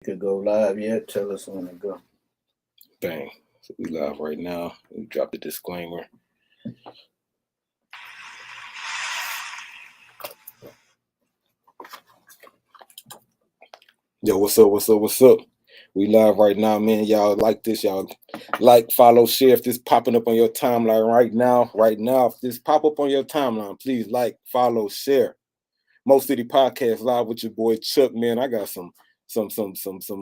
Could go live yet? Tell us when to go. Bang. So we live right now. We drop the disclaimer. Yo, what's up? What's up? What's up? We live right now, man. Y'all like this? Y'all like, follow, share. If this popping up on your timeline right now, if this pop up on your timeline, please like, follow, share. Mo City Podcast live with your boy Chuck, man. I got some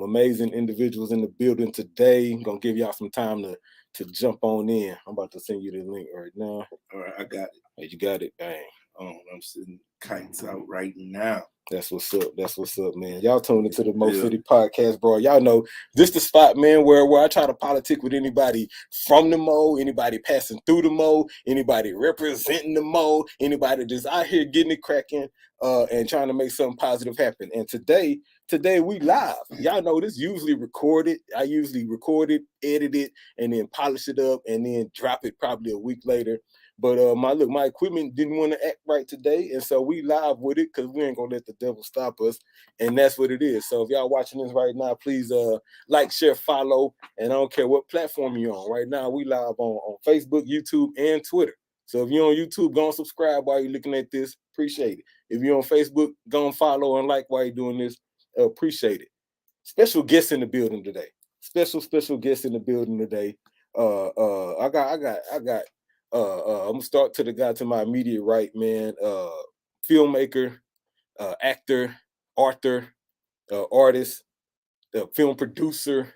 amazing individuals in the building today. I'm gonna give y'all some time to jump on in. I'm about to send you the link right now. All right, I got it. Hey, you got it, bang. I'm sitting kites out right now. That's what's up. That's what's up, man. Y'all tuned into the Mo City Podcast, bro. Y'all know this the spot, man, where I try to politic with anybody from the Mo, anybody passing through the Mo, anybody representing the Mo, anybody just out here getting it cracking, and trying to make something positive happen. And today we live. Y'all know this usually recorded. I usually record it, edit it, and then polish it up, and then drop it probably a week later. But my equipment didn't want to act right today, and so we live with it because we ain't gonna let the devil stop us, and that's what it is. So if y'all watching this right now, please like, share, follow, and I don't care what platform you're on. Right now, we live on Facebook, YouTube, and Twitter. So if you're on YouTube, go and subscribe while you're looking at this. Appreciate it. If you're on Facebook, go and follow and like while you're doing this. Appreciate it. Special guest in the building today. Special guest in the building today. I got. I'm gonna start to the guy to my immediate right, man. Filmmaker, actor, author, artist, film producer.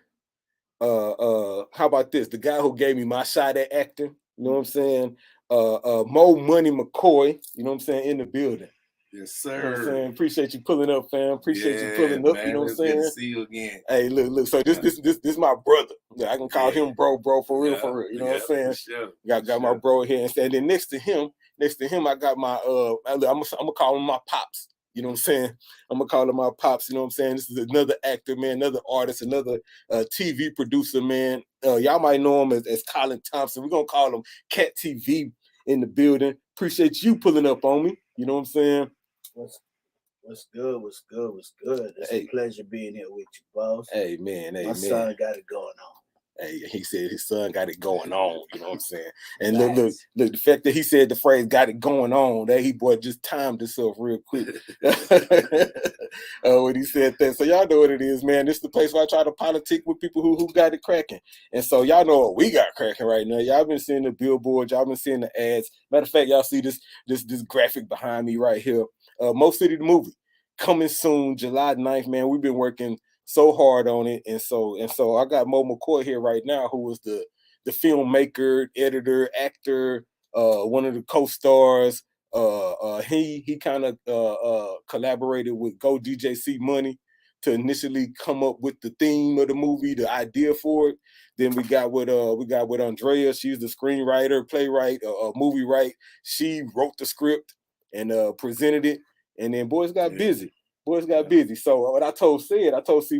How about this? The guy who gave me my shot at acting. You know what I'm saying? Moe McCoy. You know what I'm saying? In the building. Yes, sir. You know what I'm saying? Appreciate you pulling up, fam. Appreciate you pulling up. Man, you know what I'm saying? Good to see you again. Hey, look. So this my brother. I can call him bro, for real. You know what I'm saying? Sure, got my bro here, and then next to him, I got my I'm gonna call him my pops. You know what I'm saying? I'm gonna call him my pops. You know what I'm saying? This is another actor, man, another artist, another TV producer, man. Y'all might know him as Colin Thompson. We're gonna call him CaTV in the building. Appreciate you pulling up on me. You know what I'm saying? What's good? It's a pleasure being here with you, boss. Hey, man. My son got it going on. Hey, he said his son got it going on. You know what I'm saying? And look, the fact that he said the phrase "got it going on," that he boy just timed himself real quick when he said that. So y'all know what it is, man. This is the place where I try to politic with people who got it cracking. And so y'all know what we got cracking right now. Y'all been seeing the billboards, y'all been seeing the ads. Matter of fact, y'all see this graphic behind me right here. Mo City the movie coming soon, July 9th, man. We've been working so hard on it, and so I got Moe McCoy here right now, who was the filmmaker, editor, actor, one of the co-stars. He kind of collaborated with Go DJ C Money to initially come up with the theme of the movie, the idea for it. Then we got with Andrea. She's the screenwriter, playwright, movie writer. She wrote the script and presented it, and then boys got busy. So what I told C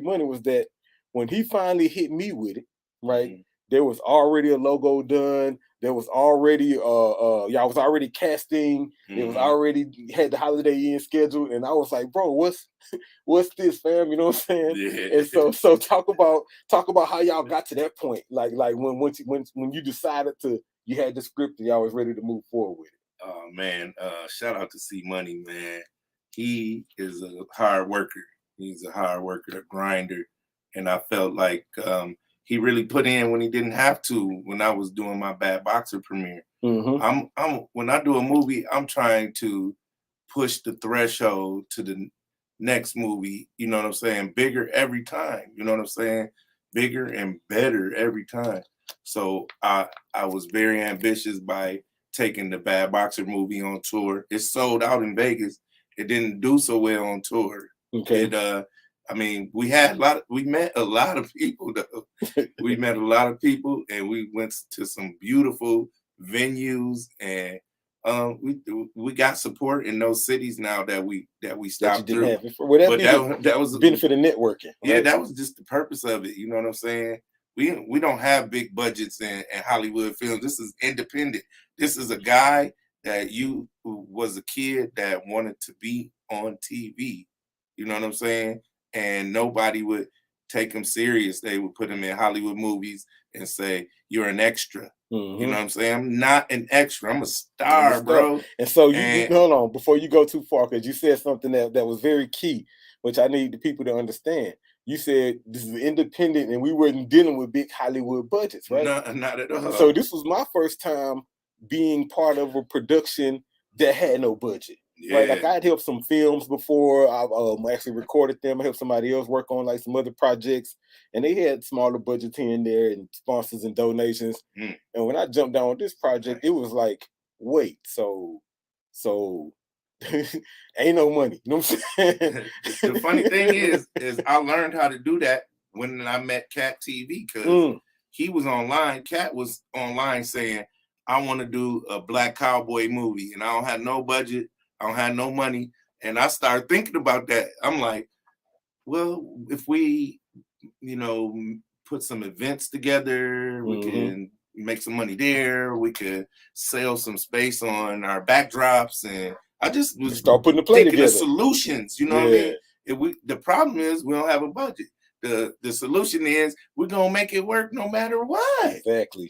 Money was that when he finally hit me with it, right, there was already a logo done. There was already y'all was already casting. It was already had the Holiday Inn scheduled, and I was like, bro, what's this, fam? You know what I'm saying? Yeah. And so talk about how y'all got to that point, like when you decided you had the script and y'all was ready to move forward with it. Oh man, shout out to C Money, man. He is a hard worker. He's a hard worker, a grinder. And I felt like he really put in when he didn't have to when I was doing my Bad Boxer premiere. I'm when I do a movie, I'm trying to push the threshold to the next movie, you know what I'm saying? Bigger every time, you know what I'm saying? Bigger and better every time. So I was very ambitious by taking the Bad Boxer movie on tour. It sold out in Vegas. It didn't do so well on tour. Okay. I mean, we met a lot of people though. We met a lot of people, and we went to some beautiful venues, and we got support in those cities now that we stopped through. That was the benefit of networking. Right? Yeah, that was just the purpose of it. You know what I'm saying? We don't have big budgets in Hollywood films. This is independent. This is a guy that who was a kid that wanted to be on TV. You know what I'm saying? And nobody would. take him serious, they would put him in Hollywood movies and say, "You're an extra." You know what I'm saying? I'm not an extra. I'm a star, bro. And so you hold on before you go too far, because you said something that was very key, which I need the people to understand. You said this is independent, and we weren't dealing with big Hollywood budgets, right? Not at all. So this was my first time being part of a production that had no budget. Yeah. Right, like I'd helped some films before. I actually recorded them. I helped somebody else work on like some other projects, and they had smaller budgets here and there, and sponsors and donations. And when I jumped down on this project, it was like, wait, so ain't no money. You know what I'm saying? The funny thing is I learned how to do that when I met CaTV, because he was online. Cat was online saying, "I want to do a black cowboy movie, and I don't have no budget. I don't have no money." And I started thinking about that. I'm like, well, if we, put some events together, we can make some money there. We could sell some space on our backdrops. And I just was start putting the play thinking together. of solutions. You know what I mean? The problem is we don't have a budget. The solution is we're gonna make it work no matter what. Exactly.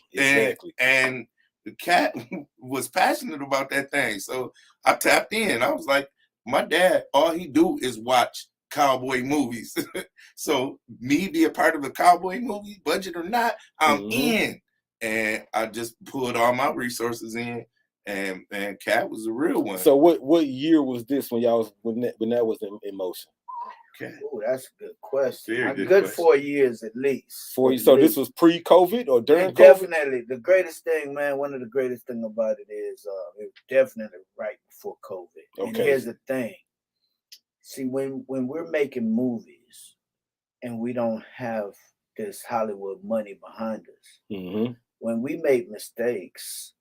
And the Cat was passionate about that thing. So I tapped in. I was like, my dad, all he do is watch cowboy movies. So me be a part of a cowboy movie, budget or not, I'm in. And I just pulled all my resources in, and Cat was a real one. So what year was this when y'all was when that was in motion? Okay. Oh, that's a good question. Very A good good question. 4 years at least. 4 years. So this was pre-COVID or during COVID? Definitely. The greatest thing, man, one of the greatest thing about it is it was definitely right before COVID. And here's the thing. See, when we're making movies and we don't have this Hollywood money behind us, when we make mistakes,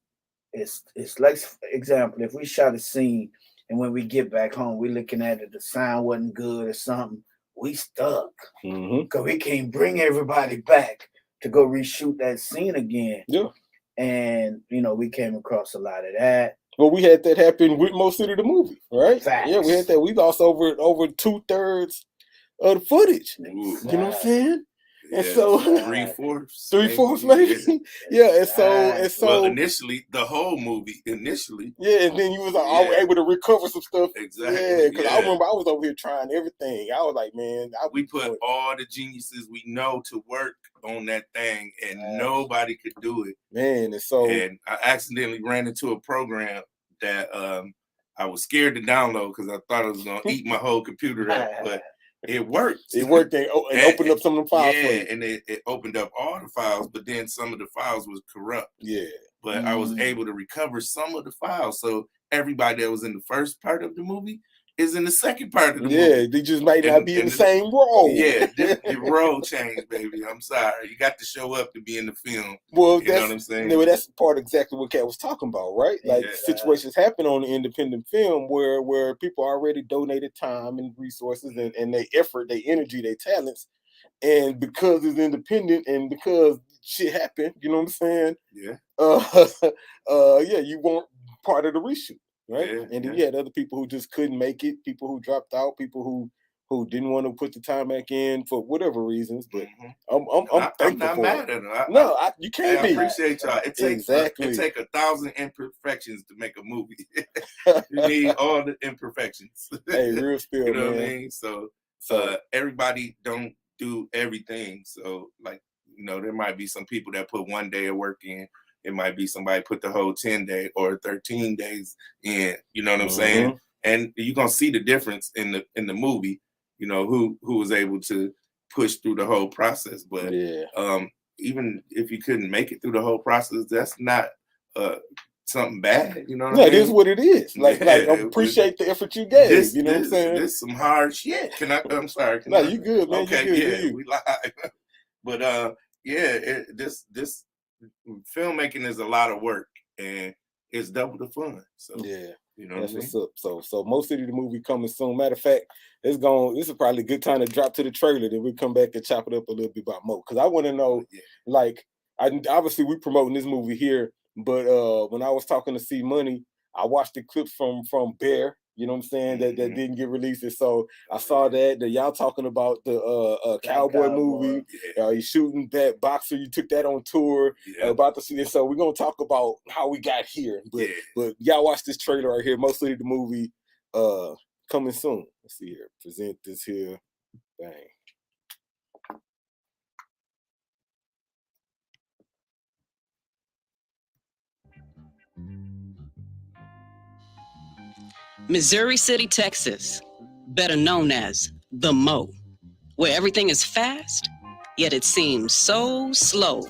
it's like, for example, if we shot a scene and when we get back home, we're looking at it, the sound wasn't good or something, we stuck. Because we can't bring everybody back to go reshoot that scene again. Yeah. And, we came across a lot of that. Well, we had that happen with Mo City the movie, right? Facts. Yeah, we had that. We lost over 2/3 of the footage. Ooh. You know what I'm saying? And Yeah, so 3/4. 3/4 maybe. Yeah, and so well, initially the whole movie Yeah, and then you was able to recover some stuff. Exactly. Yeah, because I remember I was over here trying everything. I was like, man, we put all the geniuses we know to work on that thing, and nobody could do it. Man, and I accidentally ran into a program that I was scared to download because I thought it was gonna eat my whole computer up, but it worked. It worked and opened up some of the files for you. And it opened up all the files, but then some of the files was corrupt. Yeah. But I was able to recover some of the files. So everybody that was in the first part of the movie is in the second part of the movie. Yeah, they just might not be in the same role. Yeah, the role changed, baby. I'm sorry. You got to show up to be in the film. Well, you know what I'm saying? That's part exactly what Kat was talking about, right? Like situations happen on the independent film where people already donated time and resources and their effort, their energy, their talents. And because it's independent and because shit happened, you know what I'm saying? Yeah. You want part of the reshoot. Right, and then you had other people who just couldn't make it, people who dropped out, people who didn't want to put the time back in for whatever reasons. But I'm thankful I'm not for mad it. at them. You can't be. I appreciate y'all. It takes it take 1,000 imperfections to make a movie. You need all the imperfections. Hey, real spill, you know man. what I mean? So everybody don't do everything. So there might be some people that put 1 day of work in. It might be somebody put the whole 10 day or 13 days in, you know what I'm saying? And you're gonna see the difference in the movie, who was able to push through the whole process. But even if you couldn't make it through the whole process, that's not something bad, you know what I mean? It is what it is. Like I appreciate the effort you gave. You know what I'm saying? This some hard shit. I'm sorry. You good, man. Okay, you good. We live. But this filmmaking is a lot of work and it's double the fun. So you know that's what I mean? What's up. So Mo City the movie coming soon. Matter of fact, this is probably a good time to drop to the trailer. Then we come back and chop it up a little bit about Mo, because I want to know, obviously we promoting this movie here, but when I was talking to C Money, I watched the clips from Bear. You know what I'm saying? That didn't get released. And so I saw that y'all talking about the cowboy movie. You shooting that boxer. You took that on tour. About to see this. So we're gonna talk about how we got here. But y'all watch this trailer right here. Mostly the movie coming soon. Let's see here. Present this here. Bang. Missouri City, Texas, better known as the Mo, where everything is fast, yet it seems so slow.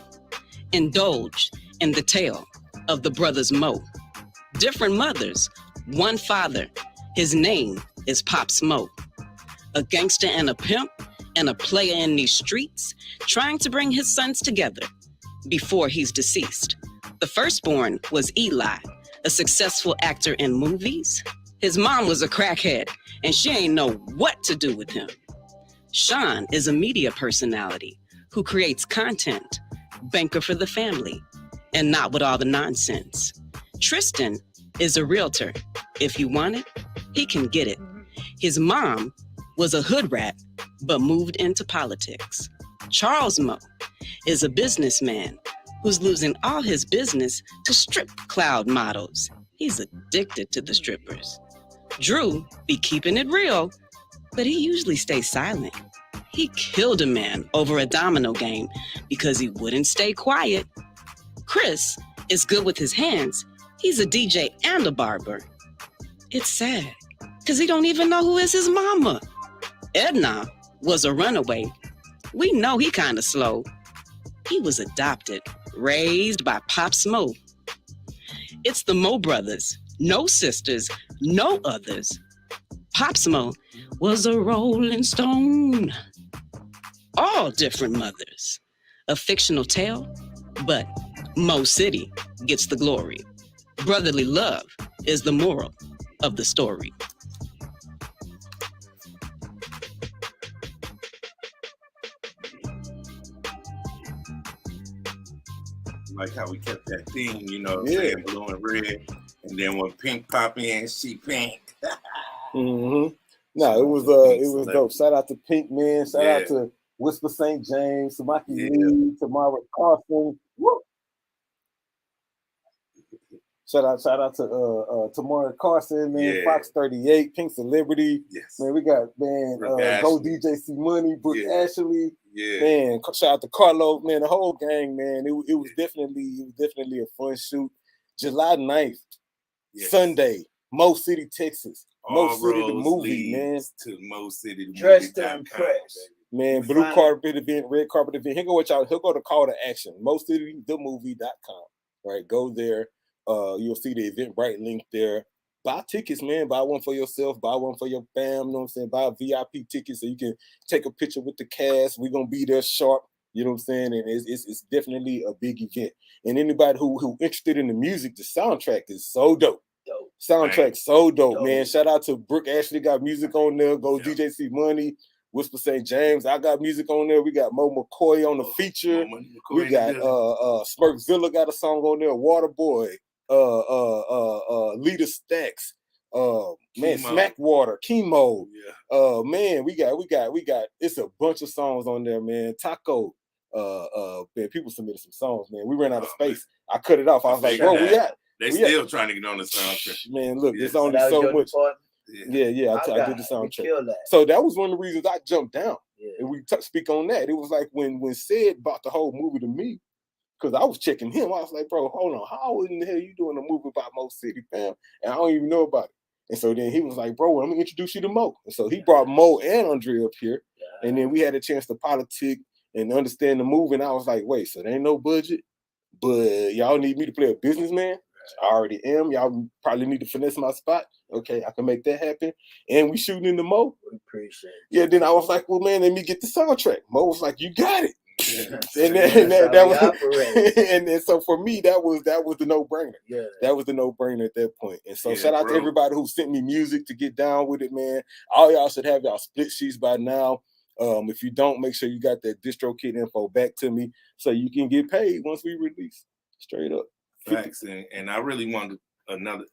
Indulge in the tale of the brothers Mo. Different mothers, one father. His name is Pops Mo. A gangster and a pimp and a player in these streets, trying to bring his sons together before he's deceased. The firstborn was Eli, a successful actor in movies. His mom was a crackhead, and she ain't know what to do with him. Sean is a media personality who creates content, banker for the family, and not with all the nonsense. Tristan is a realtor. If you want it, he can get it. His mom was a hood rat, but moved into politics. Charles Mo is a businessman who's losing all his business to strip cloud models. He's addicted to the strippers. Drew be keeping it real, but he usually stays silent. He killed a man over a domino game because he wouldn't stay quiet. Chris is good with his hands. He's a DJ and a barber. It's sad, because he don't even know who is his mama. Edna was a runaway. We know he kind of slow. He was adopted, raised by Pops Mo. It's the Mo brothers. No sisters, no others. Pops Mo was a rolling stone. All different mothers. A fictional tale, but Mo City gets the glory. Brotherly love is the moral of the story. Like how we kept that theme, you know, saying blue and red. And then when Pink pop in, she pink. No, it was dope. Shout out to Pink, man. Shout out to Whisper St. James, Samaki Lee, Tamara Carson. Woo! Shout out to Tamara Carson, man. Fox 38, Pink Celebrity. Man, we got Go DJ C Money, Brooke Ashley. Man, shout out to Carlo, man, the whole gang, man. It was definitely a fun shoot. July 9th, Sunday, Mo City, Texas. Mo City the movie, man. To Mo City the Dressed to impress. Man, blue carpet event, red carpet event. He'll go to call to action. MoCityTheMovie.com. Right, go there. You'll see the Eventbrite link there. Buy tickets, man. Buy one for yourself. Buy one for your fam. You know what I'm saying? Buy a VIP ticket so you can take a picture with the cast. We're gonna be there sharp. You know what I'm saying? And it's definitely a big event. And anybody who interested in the music, the soundtrack is so dope. Soundtrack so dope, man. Shout out to Brooke Ashley, got music on there. Go DJ C Money. Whisper St. James, I got music on there. We got Moe McCoy on the feature. We got Smirkzilla got a song on there. Waterboy, Leader Stacks, man, Smackwater, Chemo. Man, we got it's a bunch of songs on there, man. Taco. Man, people submitted some songs, man. We ran out of space. Man. I cut it off. I was like, bro, we at. They still trying to get on the soundtrack. Man, look, there's only so much. Yeah, I did the soundtrack. So that was one of the reasons I jumped down. And we speak on that. It was like when Sid bought the whole movie to me, because I was checking him. I was like, bro, hold on. How in the hell you doing a movie about Mo City, fam? And I don't even know about it. And so then he was like, bro, I'm going to introduce you to Mo. And so he brought Mo and Andre up here. And then we had a chance to politic and understand the movie. And I was like, wait, so there ain't no budget, but y'all need me to play a businessman? I already am. Y'all probably need to finesse my spot. Okay, I can make that happen. And we shooting in the Mo. Appreciate it. Yeah, then I was like, well, man, let me get the soundtrack. Mo was like, you got it. That was, and then so for me, that was the no-brainer. Yeah, that was the no-brainer at that point. And so shout out to everybody who sent me music to get down with it, man. All y'all should have y'all split sheets by now. If you don't, make sure you got that DistroKid info back to me so you can get paid once we release. Straight up. Facts, and I really wanted another.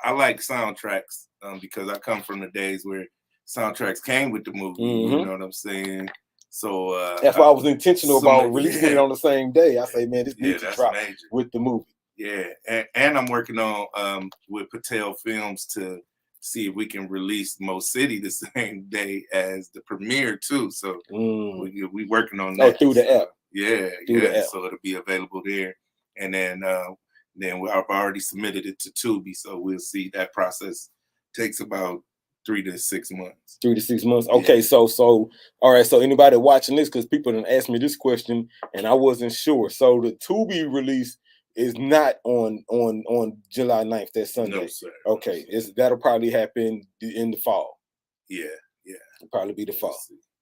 I like soundtracks because I come from the days where soundtracks came with the movie. Mm-hmm. You know what I'm saying? So that's why I was intentional about releasing it on the same day. I say, man, this needs to drop with the movie. Yeah, and I'm working on with Patel Films to see if we can release Mo City the same day as the premiere too. So we working on that through the app. Yeah, the app. So it'll be available there, and then I've already submitted it to Tubi, so we'll see. That process takes about 3 to 6 months. 3 to 6 months. Okay, so all right. So anybody watching this, because people done asked me this question and I wasn't sure. So the Tubi release is not on July 9th, that Sunday. No, sir. Okay, that'll probably happen in the fall. Yeah. It'll probably be the fall.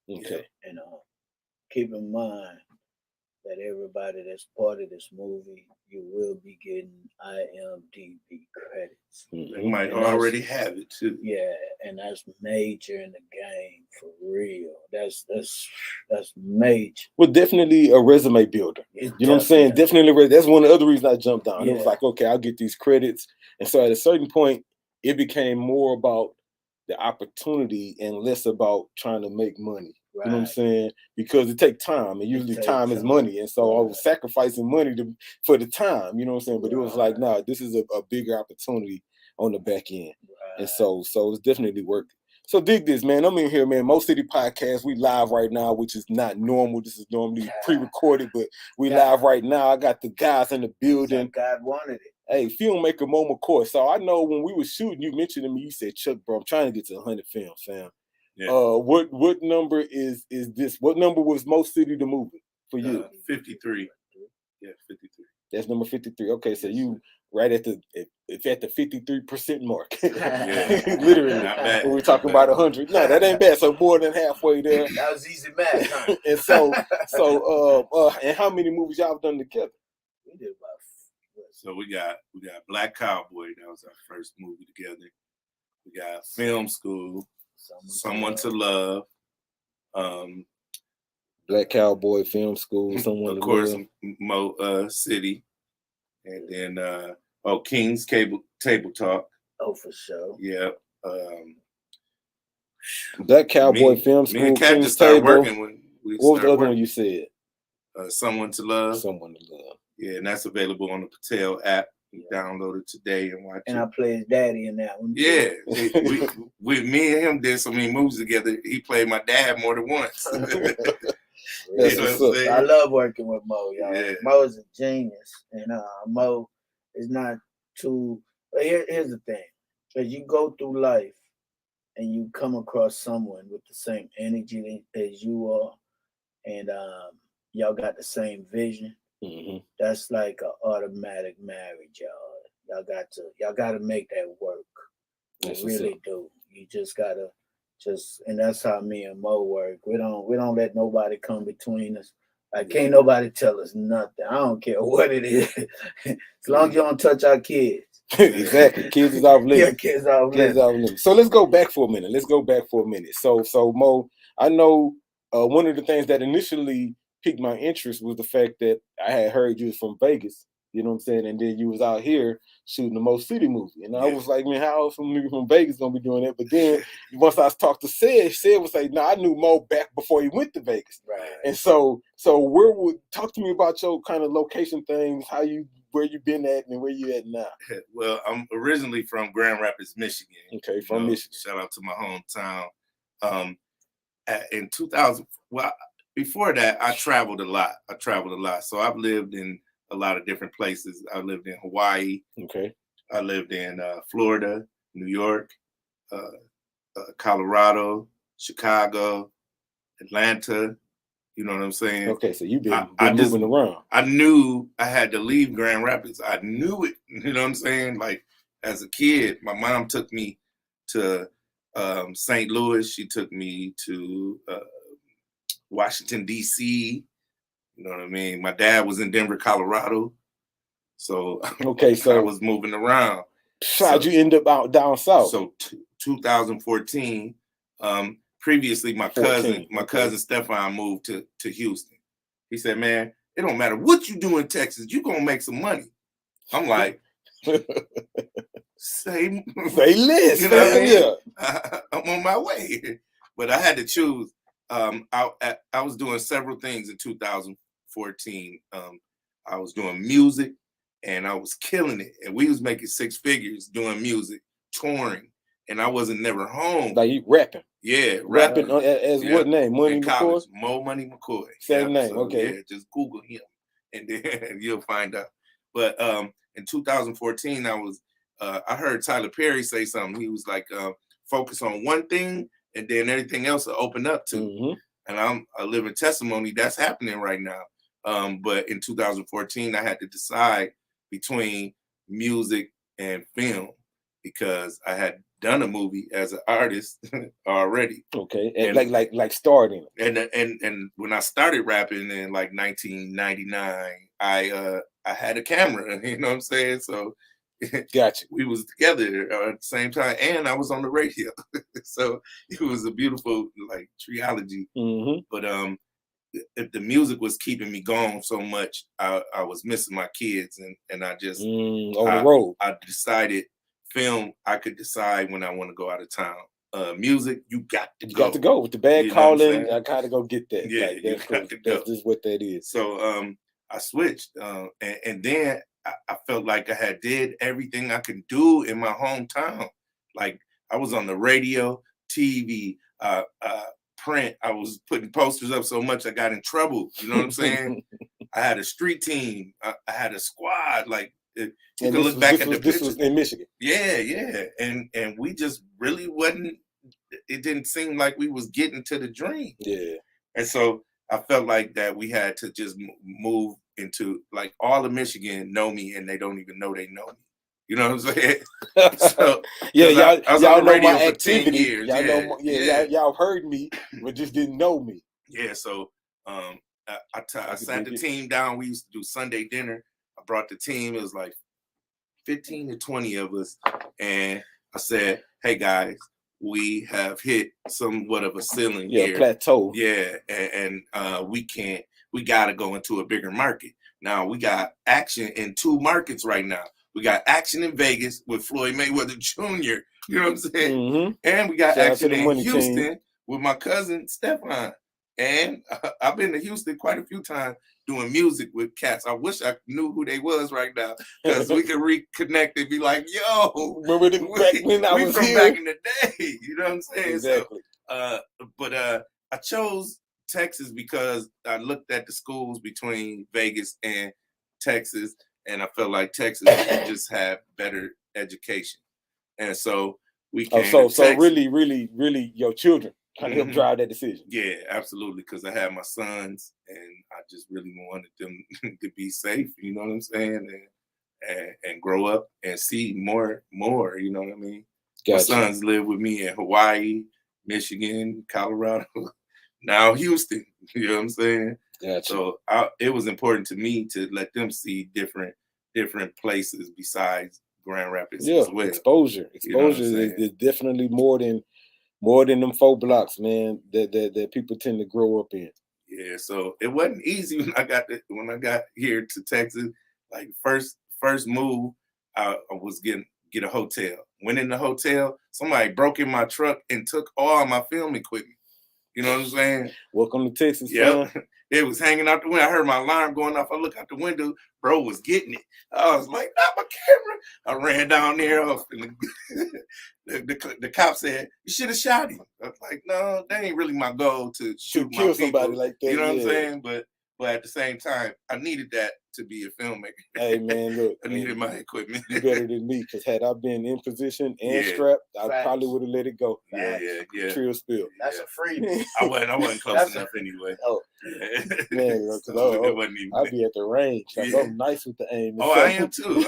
Okay. And keep in mind that everybody that's part of this movie, you will be getting IMDb credits. They might already have it too. Yeah, and that's major in the game for real. That's major. Well, definitely a resume builder. You know what I'm saying? Definitely, that's one of the other reasons I jumped on. It was like, okay, I'll get these credits. And so at a certain point, it became more about the opportunity and less about trying to make money. Right. You know what I'm saying? Because it takes time, and usually time is money. And so I was sacrificing money for the time, you know what I'm saying? But it was like, nah, this is a bigger opportunity on the back end. Right. And so it's definitely worth it. So dig this, man. I'm in here, man. Mo City Podcast. We live right now, which is not normal. This is normally pre-recorded, but we live right now. I got the guys in the building. God wanted it. Hey, Filmmaker Moe McCoy. So I know when we were shooting, you mentioned to me, you said, Chuck, bro, I'm trying to get to 100 films, fam. Yeah. What number is this? What number was Mo City the movie for you? 53. Yeah, 53. That's number 53. Okay, so you right at the 53% mark. Literally. Not bad. When we're talking about 100. No, that ain't bad. So more than halfway there. That was easy math, huh? And so and how many movies y'all have done together? We did about. So we got Black Cowboy. That was our first movie together. We got Film School. Someone to Love. Black Cowboy, Film School, Someone of to course, Love. Mo City. And then King's Table Talk. Oh, for sure. Yeah. Black Cowboy, Film School, me and Kat King's just started Table. Working when we what was the other working. one you said? Someone to Love. Someone to Love. Yeah, and that's available on the Patel app. You download it today and watch and it. I play his daddy in that one. Yeah, me and him did so many movies together. He played my dad more than once. I love working with Mo, y'all. Yeah. Mo is a genius, and Mo is not too. Here's the thing: as you go through life, and you come across someone with the same energy as you are, and y'all got the same vision. Mm-hmm. That's like an automatic marriage, y'all. Y'all gotta make that work. You really do. You just gotta and that's how me and Mo work. We don't let nobody come between us. Like can't nobody tell us nothing. I don't care what it is. As long as you don't touch our kids. Exactly. Kids is off limits. Yeah, kids off limits. So let's go back for a minute. So Mo, I know one of the things that initially piqued my interest was the fact that I had heard you was from Vegas, you know what I'm saying? And then you was out here shooting the Mo City movie. And I was like, man, how else some nigga from Vegas gonna be doing that? But then once I talked to Sid was like, no, I knew Mo back before he went to Vegas. Right. And so talk to me about your kind of location things, where you been at and where you at now. Well, I'm originally from Grand Rapids, Michigan. Okay, from Michigan. Shout out to my hometown. In 2000, before that, I traveled a lot. So I've lived in a lot of different places. I lived in Hawaii. Okay. I lived in Florida, New York, Colorado, Chicago, Atlanta. You know what I'm saying? Okay, so you've been moving around. I knew I had to leave Grand Rapids. I knew it. You know what I'm saying? Like as a kid, my mom took me to St. Louis. She took me to Washington, D.C. You know what I mean? My dad was in Denver, Colorado. So I was moving around. How'd you end up out down south? So 2014. Previously, my cousin Stefan moved to Houston. He said, "Man, it don't matter what you do in Texas, you gonna make some money." I'm like, say less. You know what I mean? Yeah. I'm on my way. But I had to choose. I was doing several things in 2014. I was doing music, and I was killing it. And we was making 6 figures doing music, touring, and I wasn't never home. Like you rapping. Yeah, rapping as what name? Money McCoy? Moe McCoy. Same name, So, okay. Yeah, just Google him, and then you'll find out. But in 2014, I heard Tyler Perry say something. He was like, focus on one thing, and then everything else will open up to. Mm-hmm. And I'm a living testimony that's happening right now. But in 2014, I had to decide between music and film because I had done a movie as an artist already. Okay, and like starting. And when I started rapping in like 1999, I had a camera. You know what I'm saying? So gotcha. We was together at the same time, and I was on the radio. So it was a beautiful like trilogy. Mm-hmm. But if the music was keeping me gone so much, I was missing my kids, and I just on the road. I decided film. I could decide when I want to go out of town. Music, you got to go. You got to go with the bad You know calling. I gotta go get that. Yeah, like, you got to go. That's just what that is. So I switched, and then I felt like I had did everything I could do in my hometown. Like I was on the radio, TV, print. I was putting posters up so much I got in trouble. You know what I'm saying? I had a street team. I had a squad. Like you can look back at the pictures. This was in Michigan. Yeah. And we just really wasn't. It didn't seem like we was getting to the dream. Yeah. And so I felt like that we had to just move into like all of Michigan know me and they don't even know they know me. You know what I'm saying? So yeah, y'all know my for activity. 10 years. Y'all heard me, but just didn't know me. Yeah, so I sat the team down. We used to do Sunday dinner. I brought the team. It was like 15 to 20 of us. And I said, hey guys, we have hit somewhat of a ceiling here. Plateau. Yeah, and we got to go into a bigger market. Now we got action in 2 markets right now. We got action in Vegas with Floyd Mayweather Jr. You know what I'm saying? Mm-hmm. And we got action in Houston team. with my cousin Stefan. And I've been to Houston quite a few times doing music with cats. I wish I knew who they was right now because we could reconnect and be like, yo, remember back when I was from here? Back in the day. You know what I'm saying? Exactly. So, but I chose Texas because I looked at the schools between Vegas and Texas, and I felt like Texas just had better education. And so we came to Texas. So really your children kind of helped drive that decision. Yeah, absolutely, because I had my sons, and I just really wanted them to be safe, you know what I'm saying, and grow up and see more, you know what I mean? Gotcha. My sons live with me in Hawaii, Michigan, Colorado, now Houston, you know what I'm saying? Gotcha. So it was important to me to let them see different places besides Grand Rapids as well. Exposure you know is definitely more than them 4 blocks, man, that people tend to grow up in. Yeah, so it wasn't easy when I got here to Texas. Like first move, I was get a hotel. Went in the hotel, somebody broke in my truck and took all my film equipment. You know what I'm saying? Welcome to Texas. Yeah, it was hanging out the window. I heard my alarm going off. I look out the window. Bro was getting it. I was like, not my camera. I ran down there. The cop said, you should have shot him. I was like, no, that ain't really my goal to kill somebody like that. You know what I'm saying? But at the same time, I needed that to be a filmmaker. Hey man, look, I needed my equipment. You better than me, because had I been in position and strapped, I probably would have let it go. Yeah. Trill spill. That's a freebie. I wasn't close enough anyway. Oh man, I'd be at the range. I'm nice with the aim. Oh, I am too.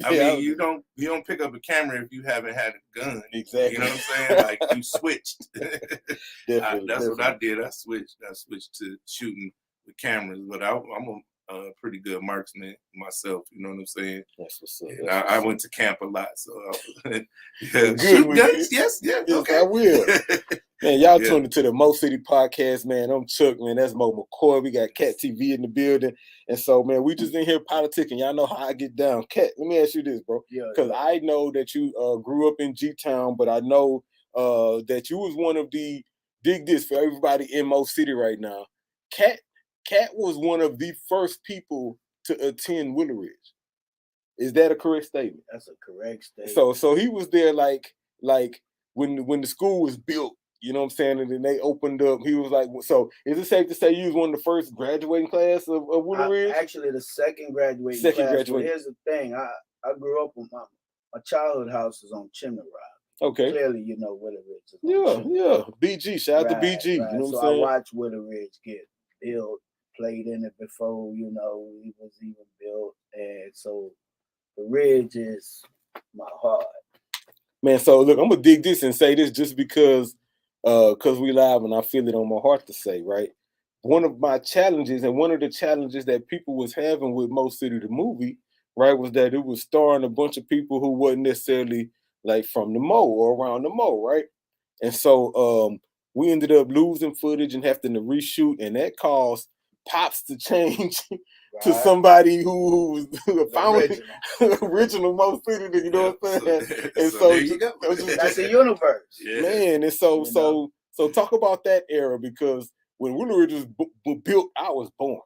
I mean, you don't pick up a camera if you haven't had a gun. Exactly. You know what I'm saying? Like you switched. Definitely. What I did. I switched to shooting with cameras, but I'm a pretty good marksman myself. You know what I'm saying? That's what's up. And I went to camp a lot, so shoot guns. Yes, okay. I will. Man, y'all tuned into the Mo City Podcast, man. I'm Chuck, man. That's Moe McCoy. We got CaTV in the building. And so, man, we just in here politicking. Y'all know how I get down. Cat, let me ask you this, bro. Because I know that you grew up in G-Town, but I know that you was one of the, dig this for everybody in Mo City right now. Cat was one of the first people to attend Willow Ridge. Is that a correct statement? That's a correct statement. So he was there like when the school was built. You know what I'm saying? And then they opened up. He was like, so is it safe to say you was one of the first graduating class of Willow Ridge? Actually, the second graduating class. But here's the thing. I grew up with my childhood house is on Chimney Rock. Okay. Clearly, you know Willow Ridge is on yeah. BG. Shout out to BG. Right. You know what I'm saying? saying? I watched Willow Ridge get built, played in it before, you know, it was even built. And so the Ridge is my heart. Man, so look, I'm gonna dig this and say this just because we live and I feel it on my heart to say, right? One of my challenges and one of the challenges that people was having with Mo City the movie, right, was that it was starring a bunch of people who wasn't necessarily like from the Mo or around the Mo, right? And so we ended up losing footage and having to reshoot, and that caused Pops to change to somebody who found original Mo City, you know what I'm saying? And so there you go. That's a universe. Man, and so talk about that era, because when Willow Ridge was built, I was born.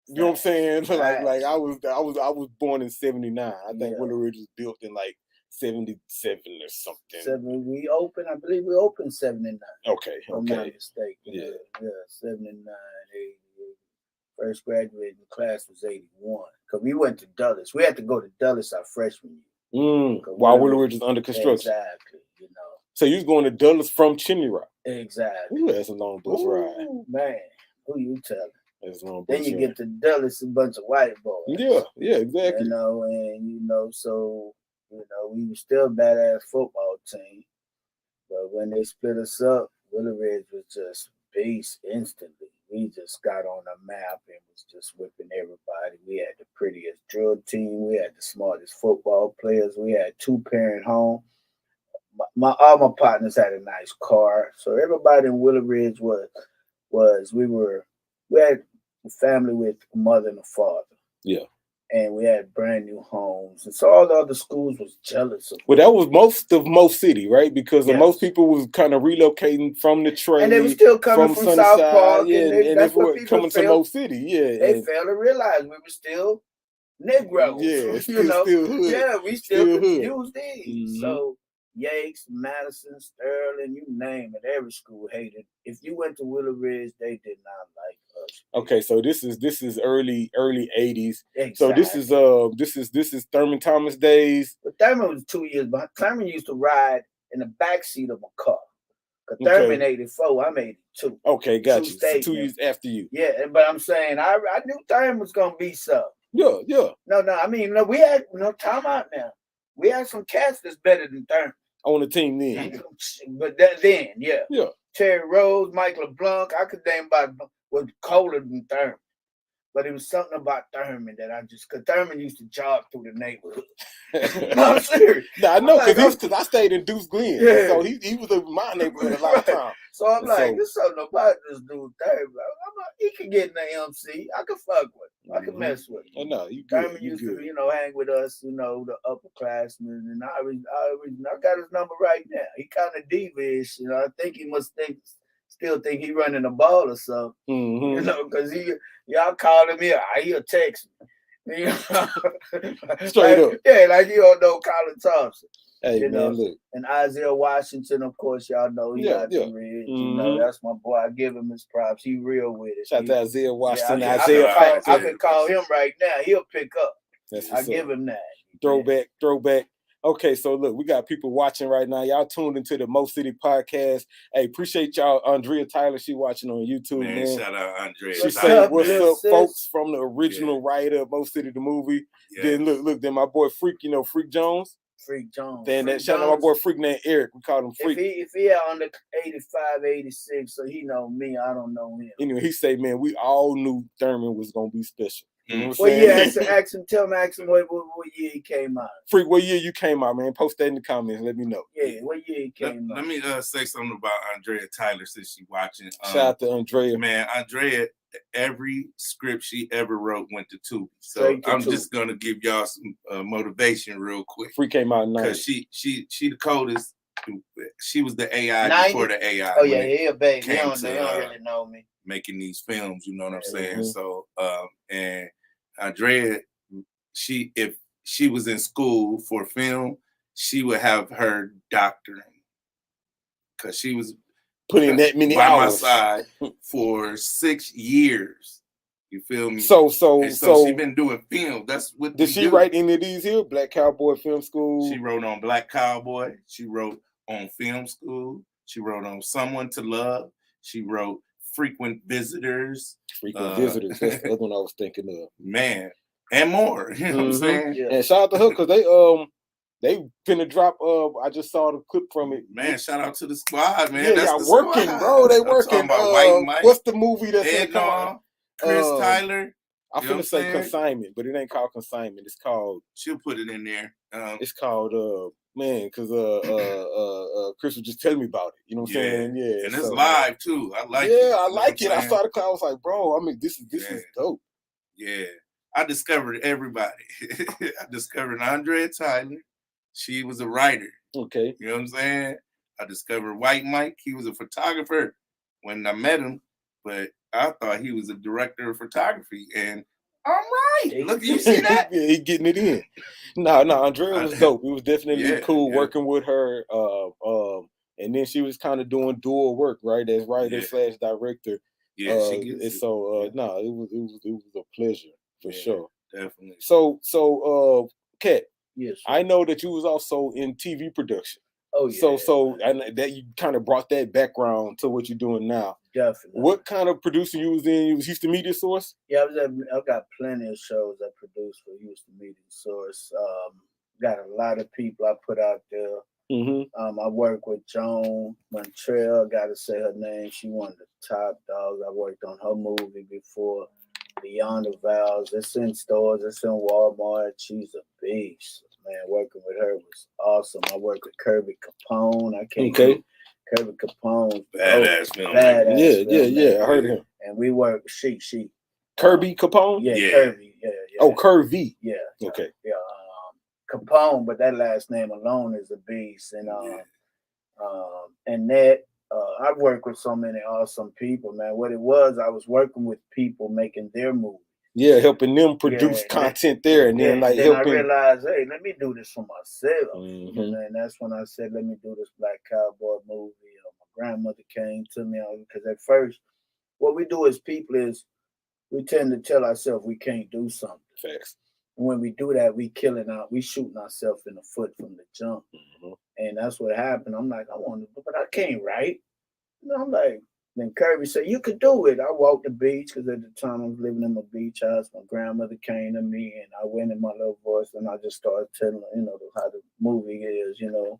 You know what I'm saying? Like I was born in 79. I think Willow Ridge was built in like 77 or something. We opened, I believe we opened 79. Okay. If I'm not mistaken. Yeah, 79, 80. First graduating class was 81. Because we went to Dulles. We had to go to Dulles our freshman year. While Willow Ridge was under construction. Exactly, you know. So you was going to Dulles from Chimney Rock. Exactly. Ooh, that's a long bus ride. Man, who you telling? That's a long bus Then you get to Dulles, a bunch of white boys. Yeah, exactly. You know, and so we were still a badass football team. But when they split us up, Willow Ridge was just beast instantly. We just got on the map and was just whipping everybody. We had the prettiest drill team. We had the smartest football players. We had 2-parent home. All my partners had a nice car. So everybody in Willow Ridge we had a family with a mother and a father. Yeah. And we had brand new homes. And so all the other schools was jealous of us. Well, that was most of Mo City, right? Because most people was kind of relocating from the trade. And they were still coming from South Park. Yeah, and that's what people coming to Mo City. Yeah. They failed to realize we were still Negroes. Yeah, still hood. Yeah, we still could use these. Mm-hmm. So Yates, Madison, Sterling, you name it, every school hated. If you went to Willow Ridge, they did not like us. Okay, so this is early 80s. Exactly. So this is Thurman Thomas days. But Thurman was 2 years behind. Thurman used to ride in the backseat of a car. Cause Thurman 84, I'm 82. Okay, got you. So 2 years after you. Yeah, but I'm saying I knew Thurman was gonna be something. Yeah. No, I mean, we had time out now. We had some cats that's better than Thurman. On the team then. But then, yeah. Terry Rose, Mike LeBlanc, I could name about was colder than Thurman. But it was something about Thurman that because Thurman used to jog through the neighborhood. No, I'm serious. I know, because I stayed in Deuce Glen. Yeah. So he was in my neighborhood a lot of times. So I'm like, there's something about this dude Thurman. He could get in the MC. I could fuck with him. I could mess with him. No, you good. Thurman used to, hang with us, the upperclassmen. And I got his number right now. He kind of diva-ish. I think he must still think he running the ball or something. Mm-hmm. Because y'all calling me, he'll text me. Straight up. Yeah, like you don't know Colin Thompson. Hey, man, look. And Isaiah Washington, of course, y'all know he got the Ridge. Mm-hmm. That's my boy. I give him his props. He real with it. Shout out to Isaiah Washington. I can call him right now. He'll pick up. I give him that. Throwback. Okay, so look, we got people watching right now. Y'all tuned into the Mo City Podcast. Hey, appreciate y'all. Andrea Tyler, she watching on YouTube, man. Shout out Andrea. She say, "What's up, folks?" From the original writer of Mo City the movie. Yeah. Then look. Then my boy Freak, Freak Jones. Freak Jones. Then shout out my boy Freak named Eric. We call him Freak. If he under 85, 86, so he know me. I don't know him. Anyway, he say, man, we all knew Thurman was gonna be special. You know what I'm Well, saying? yeah, ask him what year he came out. Freak, what year you came out, man? Post that in the comments. Let me know. Yeah, what year he came out. Let me say something about Andrea Tyler since she's watching. Shout out to Andrea. Man, Andrea, every script she ever wrote went to Tubi. So I'm just gonna give y'all some motivation real quick. Freak came out in 90. Because she the coldest. She was the AI 90? Before the AI. Oh yeah, yeah, baby. They don't really know me. Making these films, you know what I'm saying? So and Andrea, if she was in school for film, she would have her doctorate because she was putting that many by hours my side for 6 years. You feel me? So she been doing film. That's what did she write any of these here? Black Cowboy Film School. She wrote on Black Cowboy. She wrote on Film School. She wrote on Someone to Love. She wrote Frequent Visitors. Frequent Visitors. That's the other one I was thinking of. Man, and more. You know what I'm saying? Yeah. And shout out to her because they finna drop. I just saw the clip from it. Man, shout out to the squad, man. Yeah, y'all working, bro. They working. White Mike, what's the movie that's in Chris Tyler? I'm finna say Consignment, but it ain't called Consignment. It's called. She'll put it in there. It's called man, because Chris was just telling me about it. You know what I'm saying? Yeah, and it's live too. I like it. Yeah, I like it. I saw the cloud. I was like, bro, I mean, this is dope. Yeah, I discovered everybody. I discovered Andrea Tyler. She was a writer. Okay. You know what I'm saying? I discovered White Mike. He was a photographer when I met him, but I thought he was a director of photography. And I'm right. Look, you see that? Yeah, he getting it in. No, Andrea was dope. It was definitely cool working with her. And then she was kind of doing dual work, right? As writer / director. Yeah, she gets it. So it was a pleasure for sure. Definitely. So Kat. Yes. I know that you was also in TV production. Oh yeah. So and that you kind of brought that background to what you're doing now. Definitely. What kind of producer you was in? You was Houston Media Source? Yeah, I've got plenty of shows I produced for Houston Media Source. Got a lot of people I put out there. I work with Joan Montreal. Got to say her name. She one of the top dogs. I worked on her movie before. Beyond the Vows. It's in stores. It's in Walmart. She's a beast. Man, working with her was awesome. I worked with Kirby Capone. Kirby Capone. Badass film. Yeah. I heard of him. And we worked. She. Kirby Capone. Yeah. Kirby. Yeah. Oh, Kirby. Yeah. Okay. Yeah. Capone, but that last name alone is a beast. And that. I've worked with so many awesome people, man. What it was, I was working with people making their movies. Yeah, helping them produce content there, and then I realized, hey, let me do this for myself. And that's when I said, let me do this Black Cowboy movie. My grandmother came to me because at first, what we do as people is we tend to tell ourselves we can't do something. Facts. When we do that, we shooting ourselves in the foot from the jump. And that's what happened. I'm like, I want to, but I can't write. I'm like, then Kirby said, you could do it. I walked the beach because at the time I was living in my beach house. My grandmother came to me and I went in my little voice and I just started telling her, how the movie is, an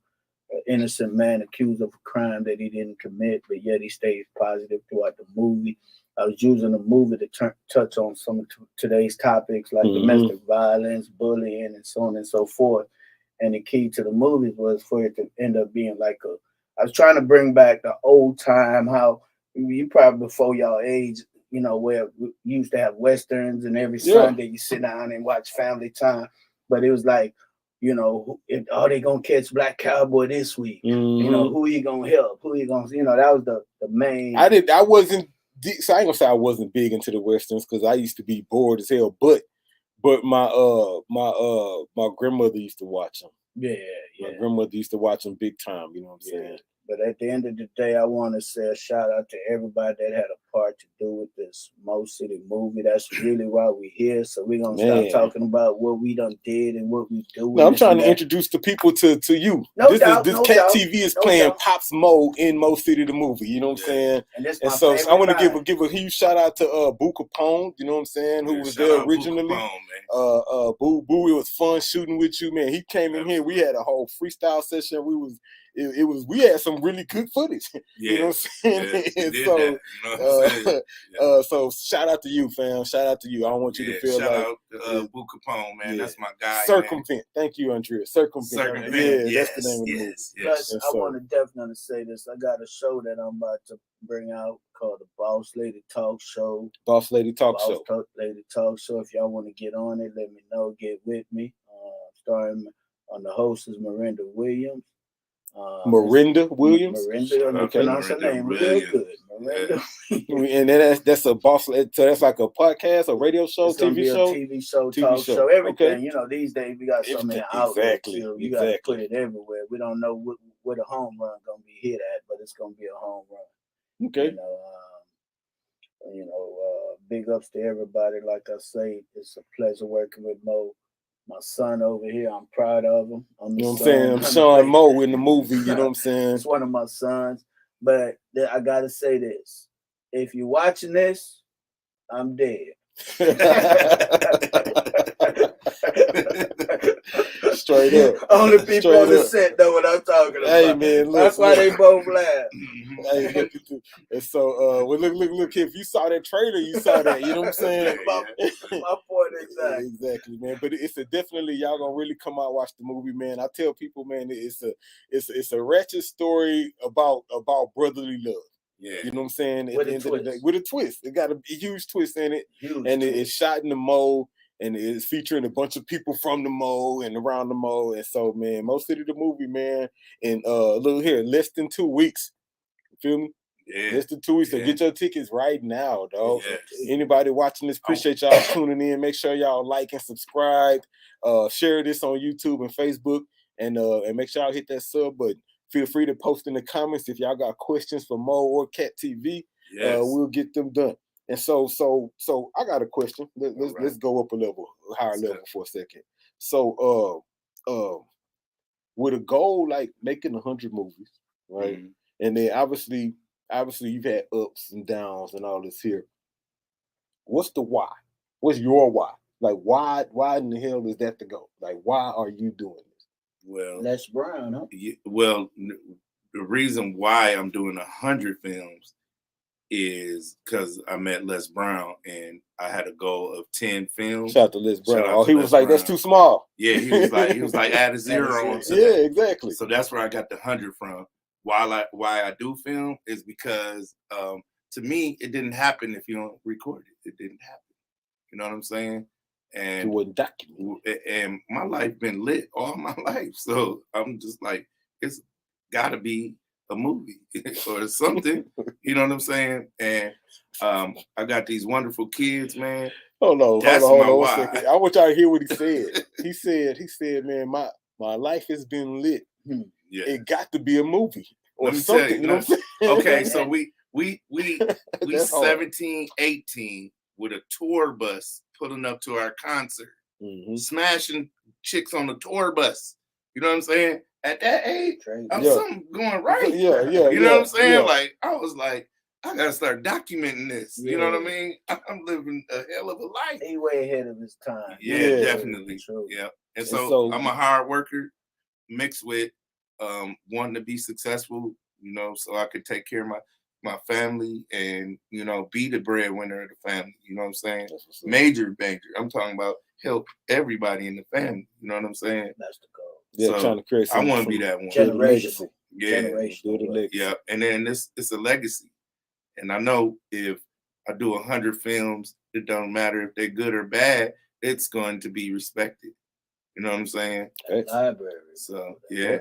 innocent man accused of a crime that he didn't commit, but yet he stays positive throughout the movie. I was using the movie to touch on some of today's topics like domestic violence, bullying, and so on and so forth. And the key to the movie was for it to end up being like I was trying to bring back the old time, how you probably before y'all age, where we used to have Westerns and every Sunday you sit down and watch Family Time. But it was like, are they going to catch Black Cowboy this week? Who are you going to help? Who are you going to, that was the main. I wasn't, so I ain't going to say I wasn't big into the Westerns because I used to be bored as hell, but my grandmother used to watch them. Yeah. My grandmother used to watch them big time, you know what I'm saying? But at the end of the day, I want to say a shout out to everybody that had a part to do with this Mo City movie. That's really why we're here. So we're going to start talking about what we done did and what we do. No, I'm trying to introduce the people to you. This CaTV is playing Pops Mo in Mo City the movie. You know what I'm saying? And so I want to give a huge shout out to Boo Capone. You know what I'm saying? Who was there originally? Boo, it was fun shooting with you, man. He came in here. We had a whole freestyle session. it was, we had some really good footage. Yeah. You know what I'm saying? Yeah, And so, you know what I'm saying? Yeah. So shout out to you, fam. Shout out to you. I don't want you to feel shout like out to Boo Capone, man. That's my guy. Circumvent. Man. Thank you, Andrea. Circumvent. Yeah, Yes, that's the name of the movie. Plus, I want to definitely say this. I got a show that I'm about to bring out called the Boss Lady Talk Show. Boss Lady Talk Show. Lady Talk Show. If y'all want to get on it, let me know. Get with me. Starring on the host is Miranda Williams. Miranda Williams. Miranda, I'm pronounce her name real good. Miranda. And that's a boss. So that's like a podcast, a radio show, it's TV show, TV show, talk show, everything. Okay. You know, these days we got so many outlets. You got to put it everywhere. We don't know where the home run gonna be hit at, but it's gonna be a home run. Okay. Big ups to everybody. Like I say, it's a pleasure working with Mo. My son over here, I'm proud of him. You know what I'm saying? I'm Sean Moe in the movie, you know what I'm saying? It's one of my sons. But I got to say this. If you're watching this, I'm dead. Straight up. Only people on the set know what I'm talking about. Hey, man, look, that's why they both laugh. Hey, look. And so, look. If you saw that trailer, you saw that. You know what I'm saying? My point exactly. Exactly, man. But it's definitely y'all gonna really come out and watch the movie, man. I tell people, man, it's a ratchet story about brotherly love. Yeah. You know what I'm saying? At with the end of the day, with a twist. It got a huge twist in it. It's shot in the Mo, and it's featuring a bunch of people from the Mo and around the Mo. And so, man, Mo City the movie, man. And look here, less than 2 weeks. You feel me? Yeah. Less than 2 weeks. So get your tickets right now, dog. Yes. Anybody watching this, appreciate y'all tuning in. Make sure y'all like and subscribe. Share this on YouTube and Facebook, and make sure y'all hit that sub button. Feel free to post in the comments if y'all got questions for Mo or CaTV. Yes. We'll get them done. And so I got a question. Let's go up a level, higher level for a second. So with a goal like making 100 movies, right? Mm-hmm. And then obviously you've had ups and downs and all this here. What's the why? What's your why? Like why in the hell is that the goal? Like why are you doing this? Well, Les Brown, huh? Well, the reason why I'm doing 100 films is because I met Les Brown and I had a goal of 10 films. Shout out to Les Brown. He was like, "That's too small." Yeah, he was like, add a zero on to yeah, that. Exactly. So that's where I got the 100 from. Why I do film is because to me it didn't happen if you don't record it. It didn't happen. You know what I'm saying? And it wasn't documented. And my life been lit all my life, so I'm just like, it's got to be a movie or something. You know what I'm saying? And I got these wonderful kids, man. Hold on a second. I want y'all to hear what he said. He said, man, my life has been lit. Yeah. It got to be a movie or something. You know what I'm saying? Okay, so we 17, 18 with a tour bus pulling up to our concert, smashing chicks on the tour bus. You know what I'm saying? At that age, something going right. Yeah. You know what I'm saying? Yeah. Like, I was like, I gotta start documenting this. You know what I mean? I'm living a hell of a life. He way ahead of his time. Yeah. Definitely. Yeah. And so I'm a hard worker mixed with wanting to be successful, you know, so I could take care of my family and, you know, be the breadwinner of the family. You know what I'm saying? Major banker. I'm talking about help everybody in the family. You know what I'm saying? That's the goal. Yeah, so trying to create I want to be that one. Generational. Yeah. And then it's a legacy. And I know if I do 100 films, it don't matter if they're good or bad, it's going to be respected. You know what I'm saying? Library. So yeah.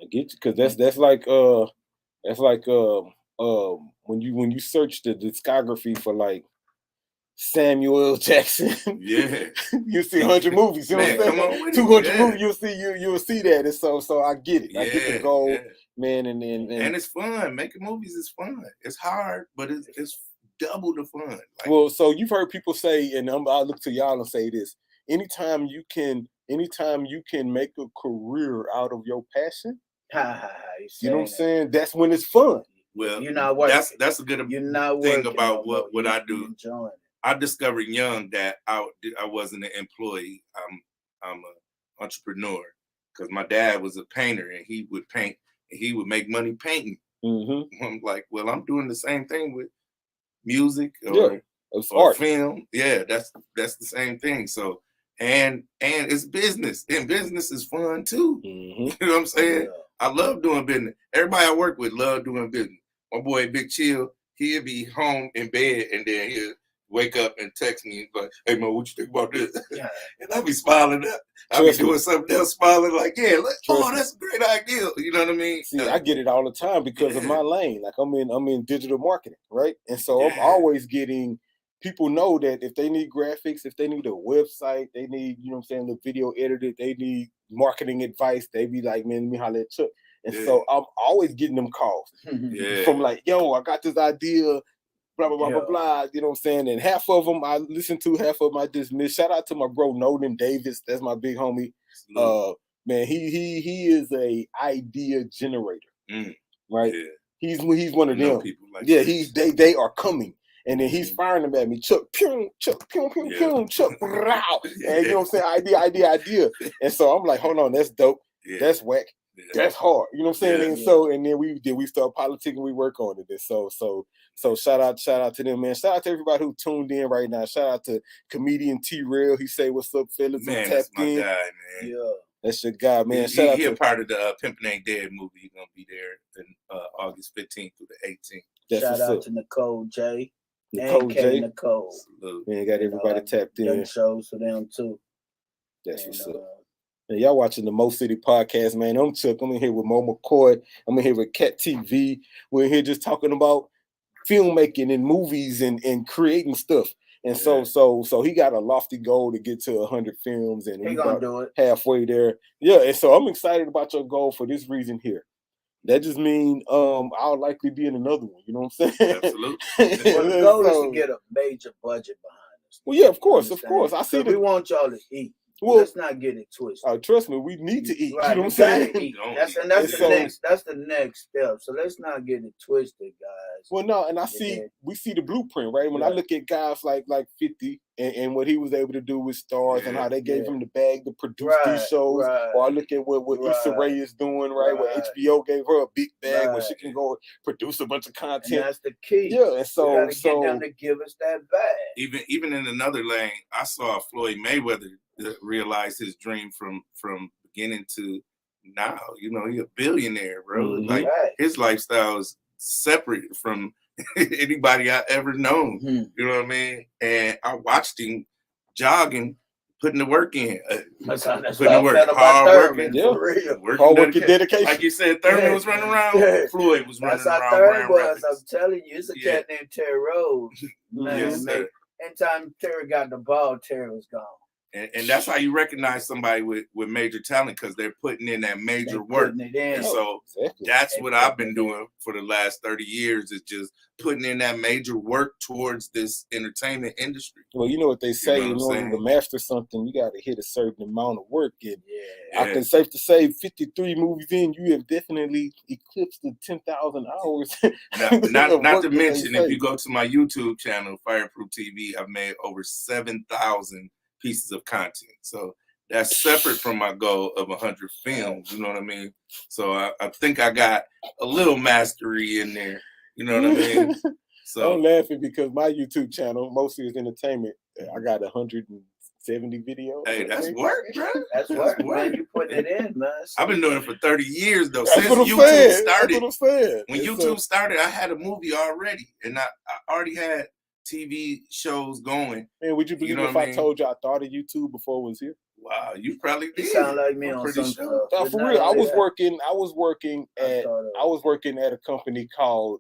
I get you, because that's like when you search the discography for like Samuel L. Jackson, you see 100 movies. You know what I'm saying? 200 movies. You'll see that. And so I get it. I get the goal, man. And it's fun. Making movies is fun. It's hard, but it's double the fun. Like, well, so you've heard people say, and I'll look to y'all and say this: anytime you can make a career out of your passion, you know what I'm saying? That's when it's fun. Well, you're not working. That's a good thing about what I do. I discovered young that I wasn't an employee. I'm an entrepreneur because my dad was a painter and he would paint and he would make money painting. I'm like, well, I'm doing the same thing with music or film. Yeah, that's the same thing. So and it's business, and business is fun too. You know what I'm saying? Yeah. I love doing business. Everybody I work with love doing business. My boy Big Chill, he'll be home in bed and then he'll wake up and text me like, "Hey man, what you think about this?" Yeah. And I'll be smiling. I'll be doing something else, smiling like, "Yeah, that's a great idea." You know what I mean? See, I get it all the time because of my lane. Like I'm in digital marketing, right? And so I'm always getting people know that if they need graphics, if they need a website, they need, you know what I'm saying, the video edited, they need marketing advice, they be like, man, let me holler at Chuck. And so I'm always getting them calls from like, yo, I got this idea, blah, blah, blah, blah, blah. You know what I'm saying? And half of them I listen to, half of them I dismiss. Shout out to my bro, Nolan Davis. That's my big homie. Man, he is a idea generator, right? Yeah. He's one of them. Like they are coming. And then he's firing them at me. Chuck, pew, Chuck, pew, pew, pew, Chuck, row. And you know what I'm saying? Idea. And so I'm like, hold on, that's dope. Yeah. That's whack. Yeah. That's hard. You know what I'm saying? And so, and then we start politicking, we work on it. And so shout out to them, man. Shout out to everybody who tuned in right now. Shout out to comedian T-Rail. He say, what's up, fellas? Man, that's my guy, man. Yeah. That's your guy, man. He a part of the Pimpin' Ain't Dead movie. He's going to be there in August 15th through the 18th. Shout out to Nicole J. Nicole J. Nicole. Man, got everybody tapped in. Shows for them too. That's what's up. Man, y'all watching the Mo City Podcast, man. I'm Chuck. I'm in here with Moe McCoy. I'm in here with CaTV. We're in here just talking about filmmaking and movies and creating stuff. And so he got a lofty goal to get to 100 films, and he's gonna do it halfway there. Yeah, and so I'm excited about your goal for this reason here. That just means I'll likely be in another one. You know what I'm saying? Absolutely. Well, the goal is to get a major budget behind us. Well, yeah, of course. I see we want y'all to eat. Well, let's not get it twisted. Trust me, we need to eat. Right, you know what I'm saying? Eat. That's the next step. So let's not get it twisted, guys. Well, no, and we see the blueprint, right? When I look at guys like 50 and what he was able to do with stars and how they gave him the bag to produce these shows, or I look at what Issa Rae is doing, right? Where HBO gave her a big bag where she can go produce a bunch of content. And that's the key. Yeah, and so we gotta get them to give us that bag. Even in another lane, I saw Floyd Mayweather realize his dream from beginning to now. You know, he's a billionaire, bro. Like his lifestyle is separate from anybody I ever known. You know what I mean? And I watched him jogging, putting the work in, that's putting the work, hard working, hard working, dedication. Like you said, Thurman was running around. Floyd was running around. I'm telling you, it's a cat named Terry Rose. Anytime Terry got the ball, Terry was gone. And that's how you recognize somebody with major talent, because they're putting in that major work. And so that's what I've been doing for the last 30 years, is just putting in that major work towards this entertainment industry. Well, you know what they say, in order to master something, you got to hit a certain amount of work. And I can safe to say 53 movies in, you have definitely eclipsed the 10,000 hours. Not to mention, if you go to my YouTube channel, Fireproof TV, I've made over 7,000 pieces of content. So that's separate from my goal of 100 films. You know what I mean? So I think I got a little mastery in there. You know what I mean? So I'm laughing because my YouTube channel mostly is entertainment. I got 170 videos. Hey, that's work, bro. That's work. Man, you putting it in, man. I've been doing it for 30 years though. Since YouTube started. That's what I'm saying. When YouTube started, I had a movie already, and I already had TV shows going. Man, would you believe if I told you I thought of YouTube before it was here? Wow, you probably did. You sound like me on some stuff. No, for real. I was working at a company called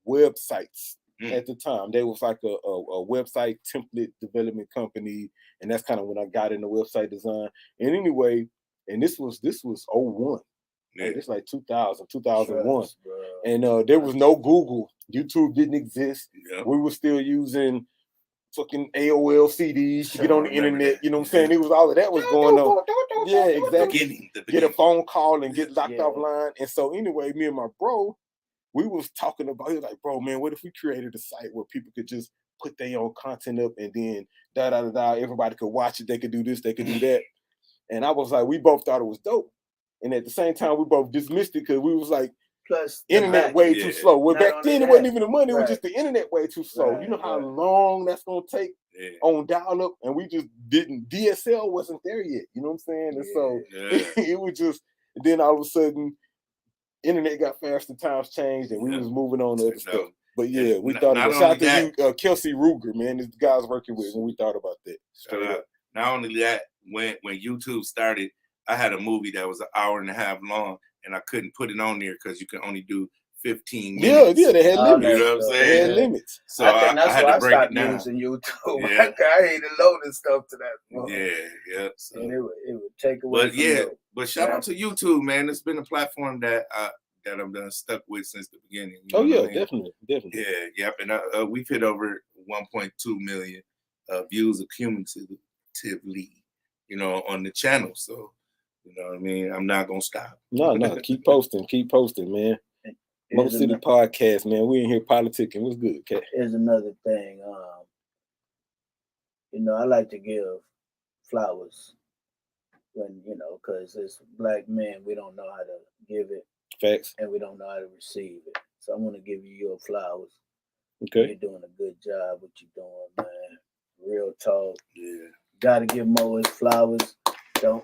Websites at the time. They was like a website template development company, and that's kind of when I got into website design. And anyway, and this was 01. Yeah. It's like 2000, 2001. And there was no Google. YouTube didn't exist. Yeah. We were still using fucking AOL CDs to get on the internet. You know what I'm saying? It was all of that was going on. Yeah, exactly. Get a phone call and get locked offline. And so anyway, me and my bro, we was talking about, he was like, bro, man, what if we created a site where people could just put their own content up and then everybody could watch it. They could do this, they could do that. And I was like, we both thought it was dope. And at the same time, we both dismissed it because we was like, plus internet way too slow. Well, back then it wasn't even the money, it was just the internet way too slow. You know how long that's gonna take on dial-up, and we just didn't. DSL wasn't there yet. You know what I'm saying? And so it was just. Then all of a sudden, internet got faster, times changed, and we was moving on to other stuff. But yeah, we thought about. Shout out to you, Kelsey Ruger, man. This guy I was working with when we thought about that. Straight up. Not only that, when YouTube started, I had a movie that was an hour and a half long, and I couldn't put it on there because you can only do 15 minutes. Yeah, they had limits. You know what I'm saying? They had limits. So I had to break it down. Using YouTube. Yeah. I hated loading stuff to that. Yeah. So. And it would take away. But shout out to YouTube, man. It's been a platform that I've been stuck with since the beginning. You know what I mean? Definitely. Yeah. And we've hit over 1.2 million views cumulatively, on the channel. So. You know what I mean? I'm not gonna stop. No. Keep posting, man. Mo City Podcast, man. We in here politicking. What's good, Kat? Here's another thing. I like to give flowers when, because as black men, we don't know how to give it. Facts. And we don't know how to receive it. So I'm gonna give you your flowers. Okay. You're doing a good job what you're doing, man. Real talk. Yeah. Gotta give Mo his flowers. Don't.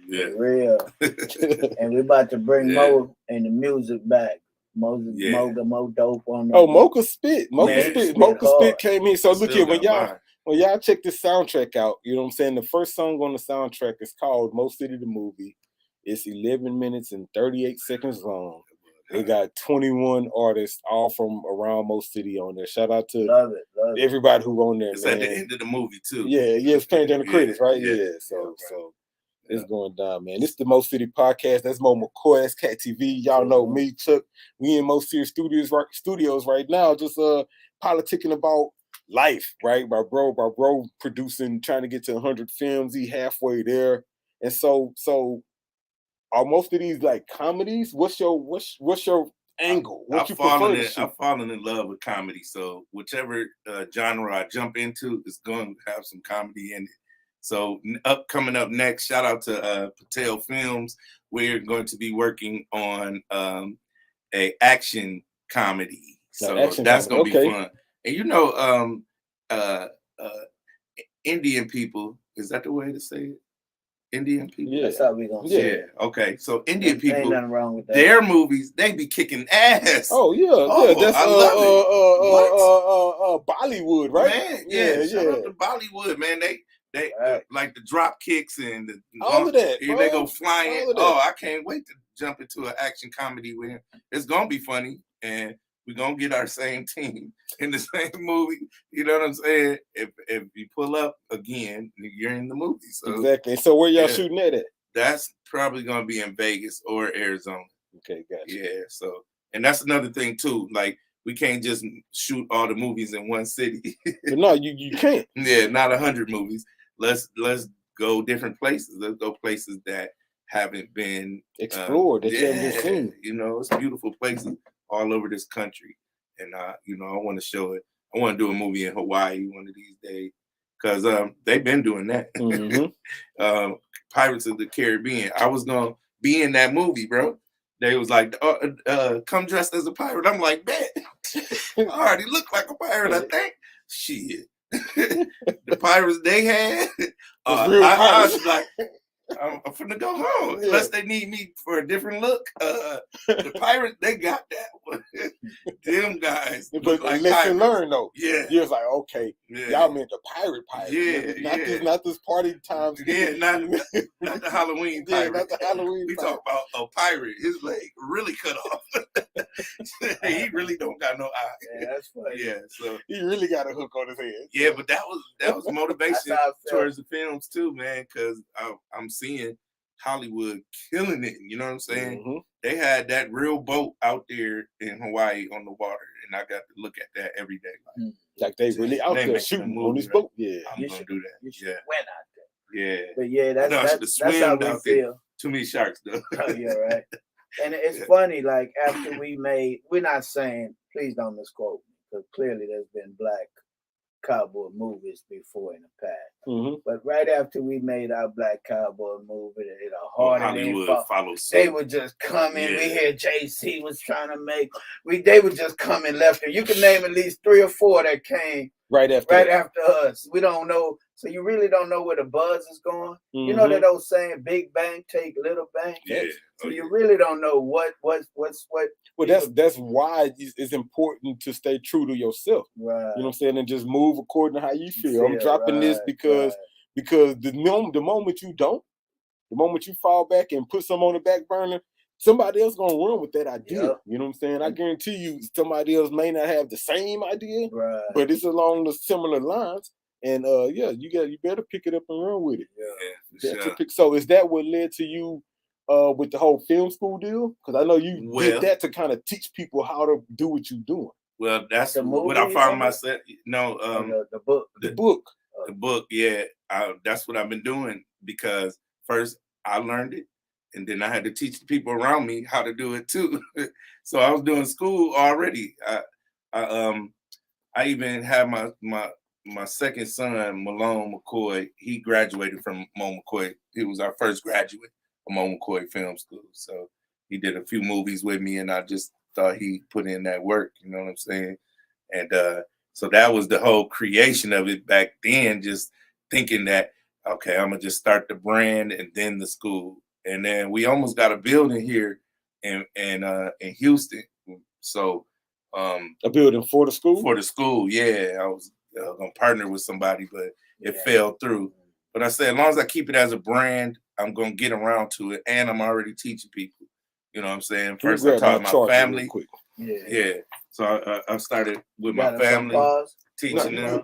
Yeah. Real. And we're about to bring Mo and the music back. Mo dope on the Mocha spit. Mocha spit came in. So look here, when y'all check this soundtrack out, you know what I'm saying? The first song on the soundtrack is called Mo City the Movie. It's 11 minutes and 38 seconds long. It got 21 artists, all from around Mo City on there. Shout out to love it. everybody who on there. It's man. At the end of the movie too. Yeah, it's playing down the credits, right? Yeah. So it's going down, man. This is the Mo City Podcast. That's Moe McCoy. That's CaTV. Y'all know me, Chuck. We in Mo City Studios right now, just politicking about life, right? My bro producing, trying to get to 100 films. He halfway there, and so are most of these like comedies? What's your angle? I've fallen in love with comedy. So whichever genre I jump into is going to have some comedy in it. So coming up next, shout out to Patel Films. We're going to be working on a action comedy. So that's going to be fun. And Indian people, is that the way to say it? Indian people? Yeah. That's how we gonna say it. Okay. So Indian people, ain't nothing wrong with that. Their movies, they be kicking ass. Oh yeah. That's I love Bollywood, right? Man, shout out to Bollywood, man. They like the drop kicks and all of that. They go flying. I can't wait to jump into an action comedy with him. It's gonna be funny, and we're gonna get our same team in the same movie. You know what I'm saying? If you pull up again, you're in the movie. So, exactly. So where y'all shooting at? That's probably gonna be in Vegas or Arizona. Okay, gotcha. Yeah. So, and that's another thing too. Like, we can't just shoot all the movies in one city. No, you can't. Yeah, not 100 movies. Let's go different places. Let's go places that haven't been explored, that you haven't seen. It's beautiful places all over this country. And I want to show it. I want to do a movie in Hawaii one of these days. Because they've been doing that. Mm-hmm. Pirates of the Caribbean. I was gonna be in that movie, bro. They was like, come dressed as a pirate. I'm like, bet. I already look like a pirate, I think. Shit. The pirates they had, I was like, I'm finna go home. Yeah. Unless they need me for a different look. The pirates, they got that one. Them guys. But like lesson learned though. Yeah. You was like, okay, y'all meant the pirate. Yeah. Not this party times. Yeah, not the Halloween pirate. Yeah, not the Halloween we talk about a pirate. His leg really cut off. He really don't got no eye. Yeah, that's funny. Yeah, so he really got a hook on his head. Yeah, but that was motivation towards the films too, man, because I'm seeing Hollywood killing it. You know what I'm saying? Mm-hmm. They had that real boat out there in Hawaii on the water, and I got to look at that every day. Like they really out there shooting on this boat. Yeah, I'm gonna do that. You should went out there. Yeah, but yeah, that's how we feel. Too many sharks though. Oh, yeah, right. And it's funny, like after we're not saying, please don't misquote me, because clearly there's been black cowboy movies before in the past. But right after we made our Black Cowboy movie, Hollywood followed suit. They would just come in. We hear JC was trying to make. They would just come in left. You can name at least 3 or 4 that came right after us. We don't know. So you really don't know where the buzz is going. You know that old saying, "Big bang take little bang." Yeah. So you really don't know what's. Well, that's why it's important to stay true to yourself. Right. You know what I'm saying, and just move according to how you feel. I'm dropping this because the moment you don't, the moment you fall back and put some on the back burner, somebody else gonna run with that idea. Yep. You know what I'm saying? I guarantee you, somebody else may not have the same idea, but it's along the similar lines. And you better pick it up and run with it. Yeah, sure. So is that what led to you with the whole film school deal? Because I know you did that to kind of teach people how to do what you're doing. Well, that's what I found myself. No, the book. The book. The book. Yeah, that's what I've been doing, because first I learned it, and then I had to teach the people around me how to do it too. So I was doing school already. I even had my second son, Malone McCoy. He graduated from Moe McCoy. He was our first graduate of Moe McCoy Film School. So he did a few movies with me, and I just thought he put in that work. You know what I'm saying? And so that was the whole creation of it back then. Just thinking that, okay, I'm gonna just start the brand and then the school. And then we almost got a building here in Houston. So a building for the school? For the school, yeah. I was gonna partner with somebody, but it fell through. But I said, as long as I keep it as a brand, I'm gonna get around to it, and I'm already teaching people. You know what I'm saying? First, I taught my family. Yeah. So I started with my family, teaching them.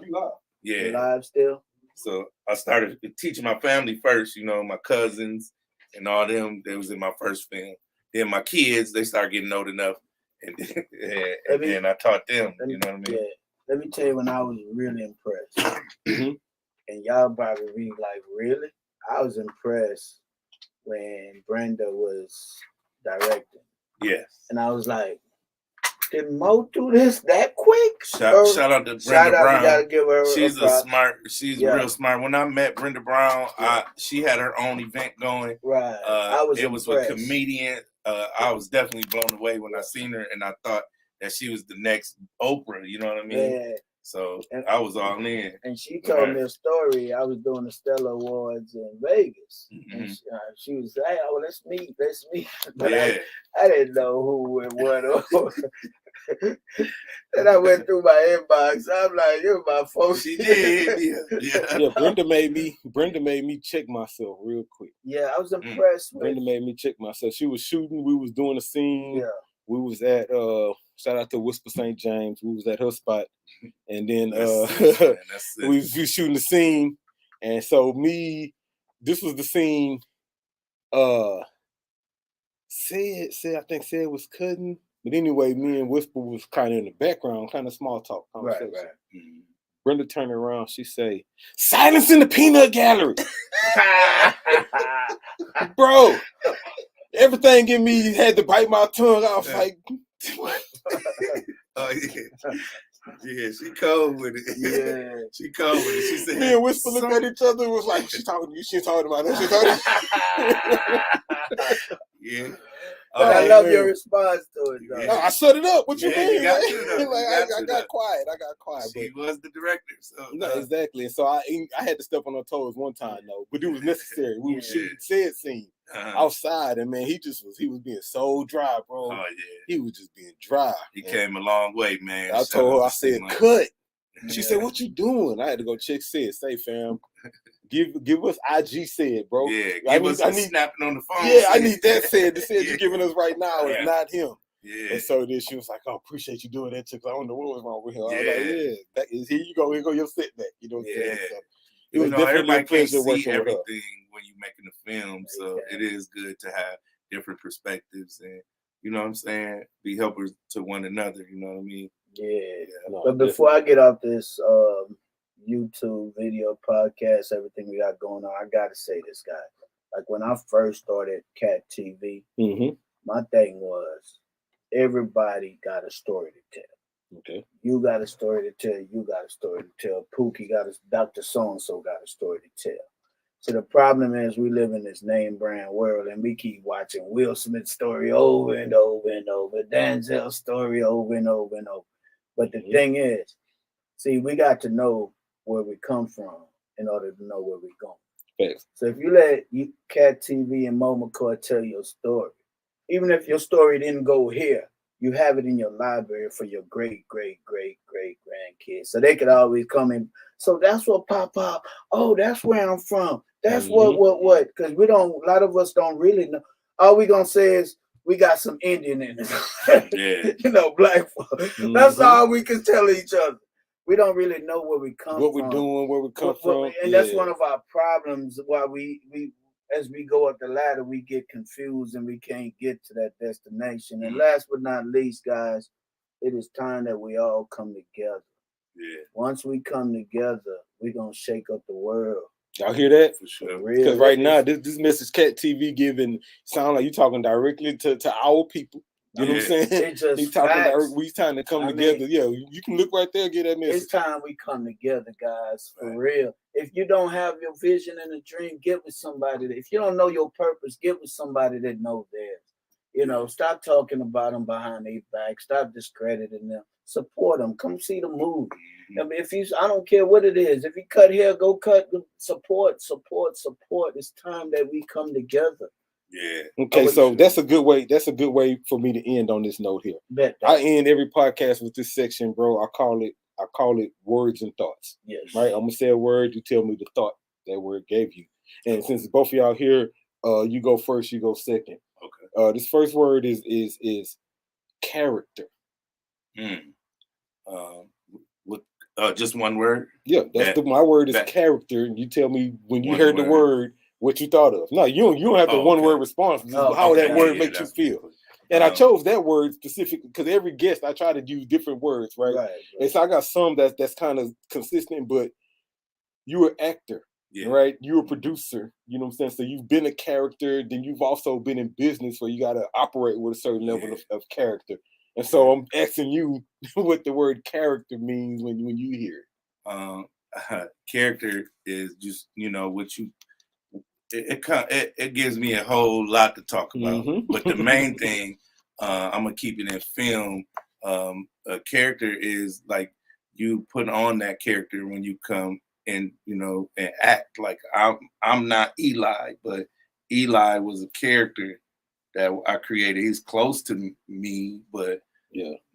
Yeah. Live still. So I started teaching my family first. You know, my cousins and all them. They was in my first film. Then my kids, they started getting old enough, and then I taught them. You know what I mean? Yeah. Let me tell you when I was really impressed. And y'all probably be like, really? I was impressed when Brenda was directing. Yes. And I was like, did Mo do this that quick? Shout out to Brenda Brown. You gotta give her she's she's real smart. When I met Brenda Brown, she had her own event going. Right. It was with comedian. I was definitely blown away when I seen her, and I thought that she was the next Oprah. You know what I mean? Yeah. So I was all in. And she told me a story. I was doing the Stella Awards in Vegas. And she was like, oh, let's meet. But I didn't know who and what. Then I went through my inbox. I'm like, you're my phone. She did. Yeah, Brenda made me check myself real quick. Yeah, I was impressed with. Brenda made me check myself. She was shooting. We was doing a scene. Yeah. We was at shout out to Whisper St. James. We was at her spot, and then we was shooting the scene. And so this was the scene. Said was cutting, but anyway, me and Whisper was kind of in the background, kind of small talk conversation. Right. Brenda turned around. She say, "Silence in the peanut gallery." Bro, everything in me had to bite my tongue. I was like, what? Oh, yeah. Yeah, she cold with it. Yeah. She cold with it. She said, me and Whisper looked at each other and was like, she talking to you, she talking about us, she talking. Yeah. But I love your response to it, though. No, I shut it up. What you mean? I got quiet. She was the director. So, no, exactly. And so I had to step on her toes one time, though. But it was necessary. We were shooting said scene outside, and man, he was being so dry, bro. Oh, yeah. He was just being dry. He came a long way, man. I told her, I said, cut. She said, what you doing? I had to go check said. Say, fam, give us IG said, bro. Yeah, I need snapping on the phone. Yeah, I need that said. The said you're giving us right now is not him. Yeah. And so then she was like, oh, appreciate you doing that too, because I don't know what was wrong with him. I was like, that is, here you go your setback. You know what I'm saying? So it was definitely a pleasure working with her. When you're making a film, so it is good to have different perspectives and, you know what I'm saying, be helpers to one another, you know what I mean? Yeah. No, but before I get off this YouTube video podcast, everything we got going on, I gotta say this, guy. Like when I first started CaTV, my thing was everybody got a story to tell. Okay. You got a story to tell. You got a story to tell. Pookie got a Dr. So-and-so got a story to tell. So the problem is we live in this name brand world and we keep watching Will Smith's story over and over and over, Denzel's story over and over and over. But the thing is, see, we got to know where we come from in order to know where we're going. Yes. So if you let CaTV and Moe McCoy tell your story, even if your story didn't go here, you have it in your library for your great grandkids. So they could always come in. So that's what Pop. Oh, that's where I'm from. That's what. Because a lot of us don't really know. All we gonna say is we got some Indian in it. Black folk. That's all we can tell each other. We don't really know where we come from. What we're doing, where we come from. And that's one of our problems why we as we go up the ladder, we get confused and we can't get to that destination. And last but not least, guys, it is time that we all come together. Yeah. Once we come together, we're going to shake up the world. Y'all hear that? For sure. Because right now, this message CaTV giving sound like you talking directly to our people. You know what I'm saying? It's just He's talking. We time to come together. Yeah, you can look right there, get that message. It's time we come together, guys, for real. If you don't have your vision and a dream, get with somebody. If you don't know your purpose, get with somebody that knows theirs. Stop talking about them behind their back. Stop discrediting them. Support them. Come see the movie. I mean, I don't care what it is. If you cut hair, go cut. Support. It's time that we come together. Yeah. Okay, so that's a good way. That's a good way for me to end on this note here. I end every podcast with this section, bro. I call it words and thoughts. Yes. Right. I'm gonna say a word. You tell me the thought that word gave you. And since both of y'all here, you go first. You go second. Okay. This first word is character. Just one word. Yeah, my word is character. And you tell me when you heard the word what you thought of. No, you don't have the one word response. How that word makes you feel. And I chose that word specifically because every guest I try to use different words, right? And so I got some that's kind of consistent, but you're an actor, right? You're a producer, you know what I'm saying? So you've been a character, then you've also been in business where you got to operate with a certain level of character. And so I'm asking you what the word character means when you hear it. Character is just, what you. It gives me a whole lot to talk about. But the main thing, I'm gonna keep it in film. A character is like you put on that character when you come and and act. Like I'm not Eli, but Eli was a character that I created. He's close to me, but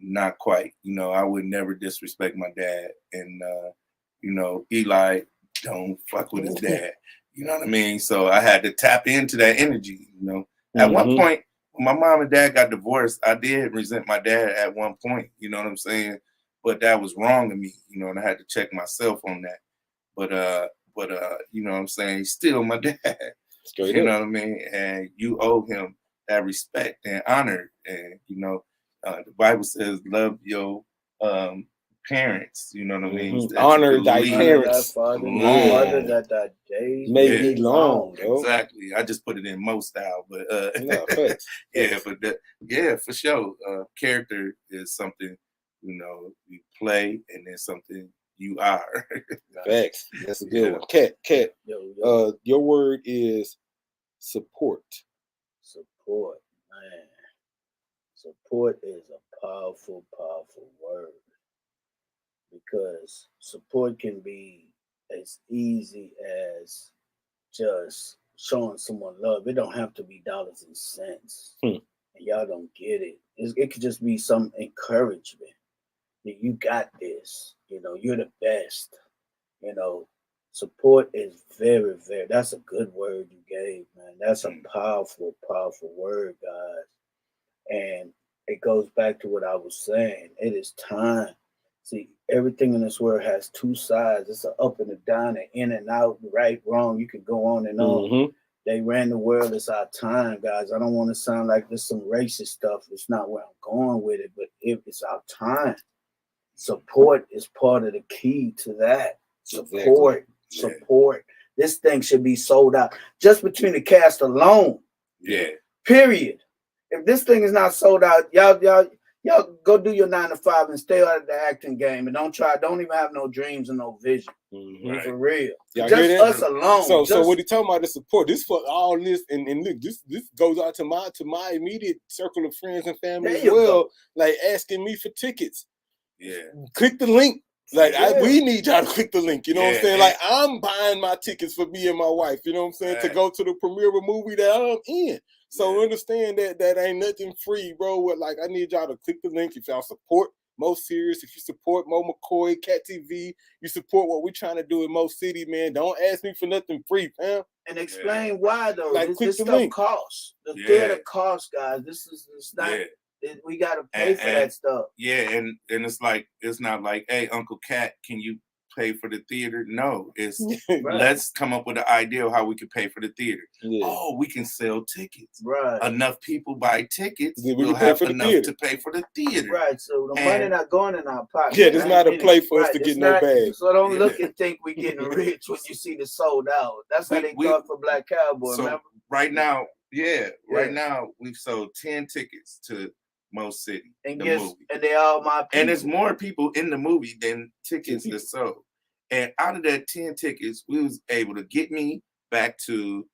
not quite. I would never disrespect my dad, and Eli don't fuck with his dad. You know what I mean? So I had to tap into that energy, At one point, when my mom and dad got divorced, I did resent my dad at one point, you know what I'm saying? But that was wrong of me, and I had to check myself on that. But you know what I'm saying? He's still my dad. You know what I mean? And you owe him that respect and honor. And, the Bible says love your parents, you know what I mean? Honor thy parents. Mother that thy days may be long. Exactly. I just put it in Mo style, but for sure. Character is something you play, and then something you are. Facts. That's a good one. Cat. Your word is support. Support, man. Support is a powerful word. Because support can be as easy as just showing someone love. It don't have to be dollars and cents. And y'all don't get it. It could just be some encouragement. You got this. You're the best. Support is very, very, that's a good word you gave, man. That's a powerful word, guys. And it goes back to what I was saying. It is time. See, everything in this world has two sides. It's an up and a down, an in and out, right, wrong. You could go on and on. They ran the world. It's our time, guys. I don't want to sound like there's some racist stuff. It's not where I'm going with it, but it's our time. Support is part of the key to that. Support. This thing should be sold out just between the cast alone. Yeah. Period. If this thing is not sold out, y'all Y'all go do your 9 to 5 and stay out of the acting game, and don't even have no dreams and no vision. Right. For real. Y'all just hear that? Us alone. So what he talking about the support? This for all this, and look, this goes out to my immediate circle of friends and family as well. Go. Like asking me for tickets. Yeah. Click the link. Like we need y'all to click the link. You know what I'm saying? Like I'm buying my tickets for me and my wife. You know what I'm saying? To go to the premiere of a movie that I'm in. So understand that ain't nothing free, bro. Like I need y'all to click the link if y'all support Mo Serious. If you support Moe McCoy, CaTV, you support what we're trying to do in Mo City, man. Don't ask me for nothing free, fam. And explain why though. Like this stuff costs. The theater costs, guys. This is not. We gotta pay for that stuff. Yeah, and it's like it's not like, hey, Uncle Cat, can you pay for the theater? No, it's let's come up with an idea of how we can pay for the theater. Yeah. Oh, we can sell tickets. Right. Enough people buy tickets. We'll have enough to pay for the theater. Right. So the money not going in our pocket. Yeah, there's not a play for us to get no bag. So don't look and think we're getting rich when you see the sold out. That's how they thought for Black Cowboy. So remember? Right now, now we've sold 10 tickets to Mo City, and the movie. And they all my people. And there's more people in the movie than tickets that sold. And out of that 10 tickets, we was able to get me back to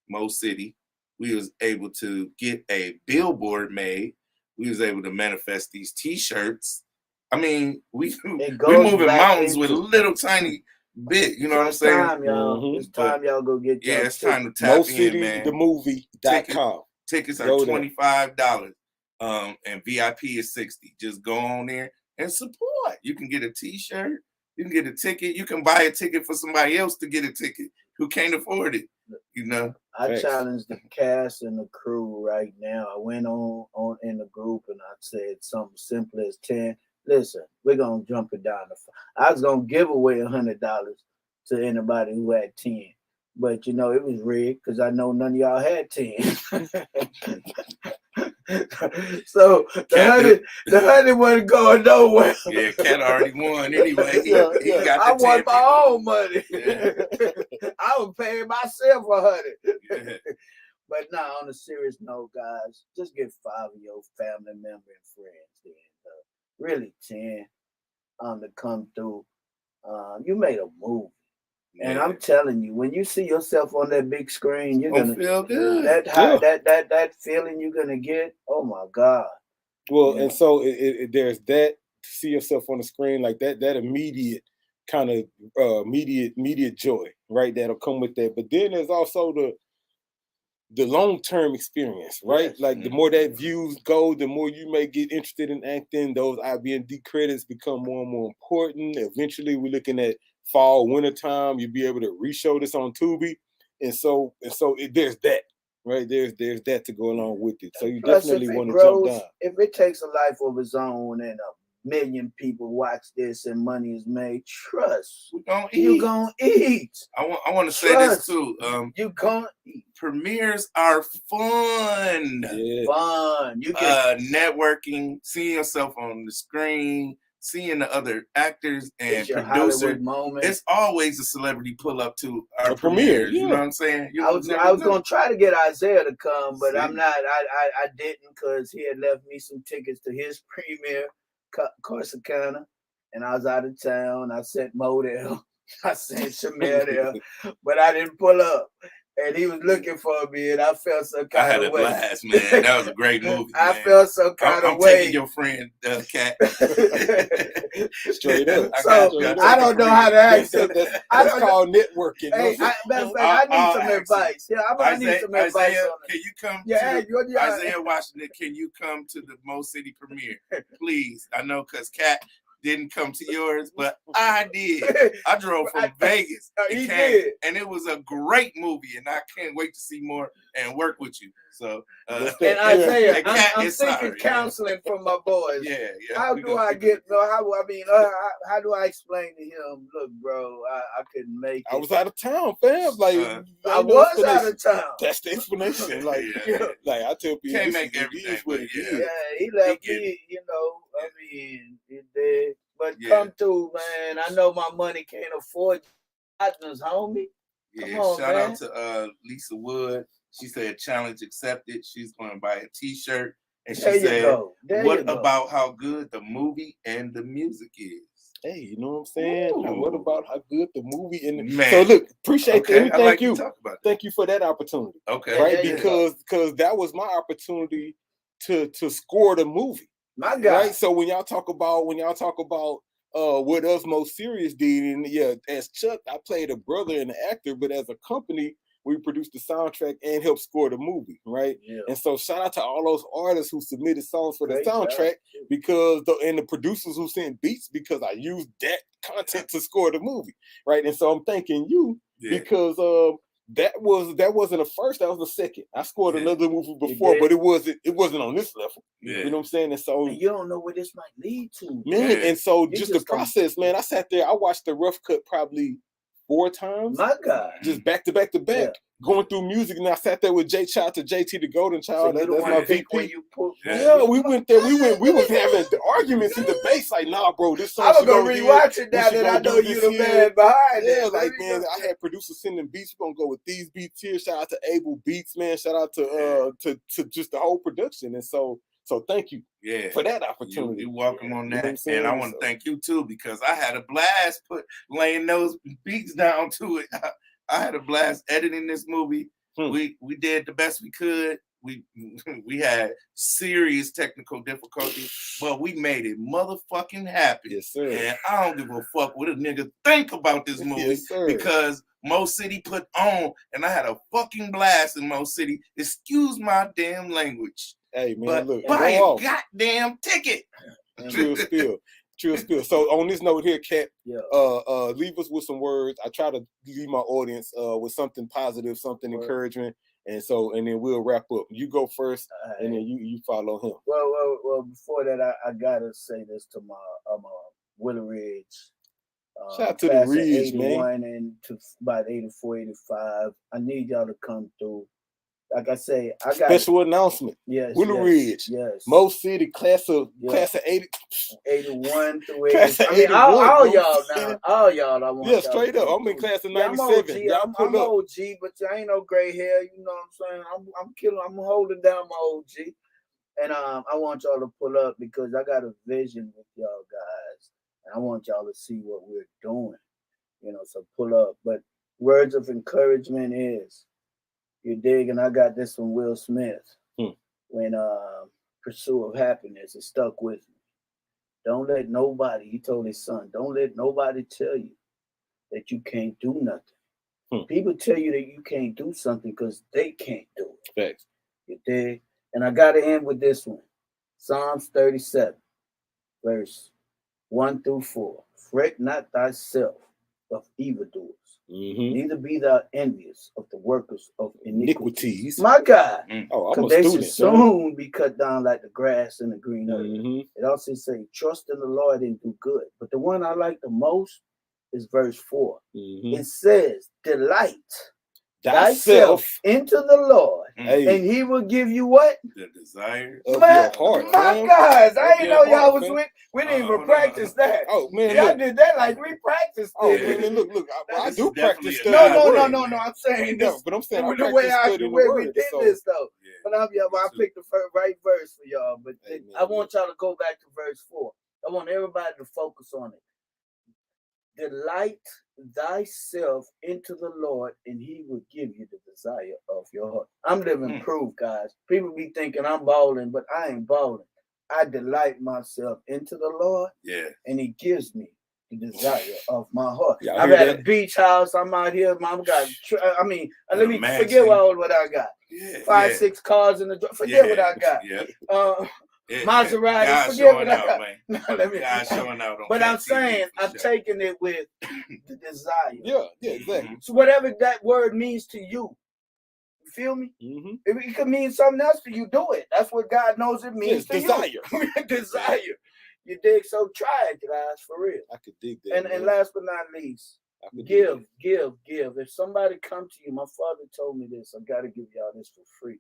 Mo City. We was able to get a billboard made. We was able to manifest these T-shirts. I mean, we moving mountains with a little tiny bit. You know what I'm saying? Time, y'all. It's time y'all go get. It's time to tap Mo City, in, man. The movie.com. Tickets are $25. And VIP is $60. Just go on there and support. You can get a T-shirt. You can get a ticket. You can buy a ticket for somebody else to get a ticket who can't afford it. You know. I challenge the cast and the crew right now. I went on in the group and I said something simple as 10. Listen, we're gonna jump it down to 5. I was gonna give away $100 to anybody who had 10. But you know, it was rigged because I know none of y'all had 10. So the 100 wasn't going nowhere. Yeah, Cat already won anyway. He got the I won my own money. Yeah. I was paying myself 100. Yeah. But now, on a serious note, guys, just get 5 of your family members and friends then. Really 10 to come through. You made a movie. Yeah. And I'm telling you, when you see yourself on that big screen, you're gonna feel good. That feeling you're gonna get. Oh my God! Well, and so there's that. See yourself on the screen like that. That immediate kind of immediate joy, right? That'll come with that. But then there's also the long-term experience, right? Yes. Like the more that views go, the more you may get interested in acting. Those IB&D credits become more and more important. Eventually, we're looking at fall, winter time. You'll be able to re-show this on Tubi, and so there's that, right? There's that to go along with it. So you definitely want to jump down. If it takes a life of its own and 1 million people watch this and money is made, trust you're gonna eat. I want to say this too. You gonna eat. Premieres are fun. Yeah. Fun. You get networking, seeing yourself on the screen, seeing the other actors and producers. It's always a celebrity pull up to our premiere. You know what I'm saying? I was gonna try to get Isaiah to come, but I'm not. I didn't because he had left me some tickets to his premiere. Corsicana, and I was out of town. I sent Mo there. I sent Shamir there, but I didn't pull up. And he was looking for me, and I felt some kind of way. I had a blast, man. That was a great movie. I felt some kind of way. I'm taking your friend, Cat. Straight up. I don't know how to act. That's called networking. Hey, I need some advice. Yeah, I need some advice. Isaiah, can you come? Isaiah Washington, can you come to the Mo City premiere, please? I know because Cat didn't come to yours, but I did. I drove from Vegas. He did. And it was a great movie, and I can't wait to see more and work with you. So, and Isaiah, I'm seeking counseling from my boys. Yeah. How do I explain to him, look, bro, I couldn't make it. I was out of town, fam. Like I was out of town. That's the explanation. Like, like I tell people, can't make everything. Yeah, he left me. You know, I mean, it did. But come through, man. I know my money can't afford partners, homie. Yeah, shout out to Lisa Wood. She said challenge accepted. She's going to buy a T-shirt And she There you said, go. There what you go. about how good the movie and the music is? Hey, you know what I'm saying? Ooh. What about how good the movie and Man. so look, appreciate Okay, that. I Thank like you. to talk about that. Thank you for that opportunity. Okay. Right? there you go. Because that was my opportunity to score the movie. My God. Right. So when y'all talk about what us Most Serious did, and yeah, as Chuck, I played a brother and an actor, but as a company, we produced the soundtrack and helped score the movie, right? Yeah. And so shout out to all those artists who submitted songs for the Great job. soundtrack because the producers who sent beats because I used that content to score the movie, right? And so I'm thanking you because that wasn't a first, that was the second. I scored another movie before, but it wasn't on this level. Yeah. You know what I'm saying? And so and you don't know where this might lead to, man. And so You just just the process, man. I sat there, I watched the rough cut probably 4 times. My God. Just back to back to back, going through music. And I sat there with J Child to JT the Golden Child. So that's my VP. We went there. We was having arguments and debates. Like, nah, bro, this song. I was gonna rewatch it now that I know you the man behind it. Yeah, like man, I had producers sending beats. We're gonna go with these beats here. Shout out to Able Beats, man. Shout out to just the whole production. And so thank you for that opportunity. You're welcome on that. You know and I want to thank you too, because I had a blast laying those beats down to it. I had a blast editing this movie. We did the best we could. We had serious technical difficulties, but we made it motherfucking happen. Yes, sir. And I don't give a fuck what a nigga think about this movie because Mo City put on, and I had a fucking blast in Mo City. Excuse my damn language. Hey man, but look, buy a goddamn ticket. True spill. So on this note here, Cat, leave us with some words. I try to leave my audience with something positive, something encouragement, and then we'll wrap up. You go first, and then you follow him. Well. Before that, I gotta say this to my Willow Ridge. Shout out to the Ridge, 81 man. And to about 84, 85. I need y'all to come through. Like I say, I got special announcement. Yes, Willow Ridge. Yes. Mo City, class of 80, 81 through 80. I mean, all y'all now. All y'all. I want. Yeah, straight up. I'm in class of 97. I'm OG, but I ain't no gray hair. You know what I'm saying? I'm killing. I'm holding down my OG, and I want y'all to pull up because I got a vision with y'all guys, and I want y'all to see what we're doing. You know, so pull up. But words of encouragement is. You dig, and I got this from Will Smith when Pursuit of Happiness. It stuck with me. Don't let nobody, he told his son, don't let nobody tell you that you can't do nothing. People tell you that you can't do something because they can't do it. Thanks. You dig? And I got to end with this one. Psalms 37, verse 1 through 4. Fret not thyself of evildoers. Neither be thou envious of the workers of iniquities. My God. Because they should soon be cut down like the grass in the green earth. It also says, trust in the Lord and do good. But the one I like the most is verse 4. It says, delight thyself into the Lord, and he will give you what? The desire of your heart. My guys, I didn't know y'all was with. We didn't even practice that. Oh man, y'all did that like we practiced. Oh man, look, I do practice. No. I'm saying this, but I'm saying the way we did this though. But I picked the right verse for y'all. But I want y'all to go back to verse 4. I want everybody to focus on it. Delight thyself into the Lord, and he will give you the desire of your heart. I'm living proof, guys. People be thinking I'm balling, but I ain't balling. I delight myself into the Lord, and he gives me the desire of my heart. I've had a beach house. I'm out here. Mom got. Let me forget what I got. 5, 6 cars in the door. Forget what I got. Maserati, forget what I got. God's showing out on but I'm saying I'm taking it with the desire. Yeah, exactly. So whatever that word means to you, you feel me? It could mean something else to you. Do it. That's what God knows it means to you. Desire. You dig? So try it, guys, for real. I could dig that. And last but not least, give. If somebody come to you, my father told me this. I got to give y'all this for free.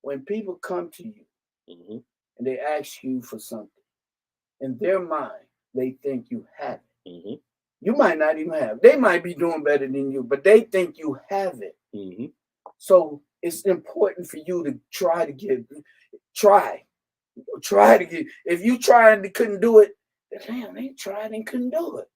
When people come to you, and they ask you for something, in their mind, they think you have it. You might not even have it. They might be doing better than you, but they think you have it. So it's important for you to try to give. Try to get. If you tried and couldn't do it, damn, they tried and couldn't do it.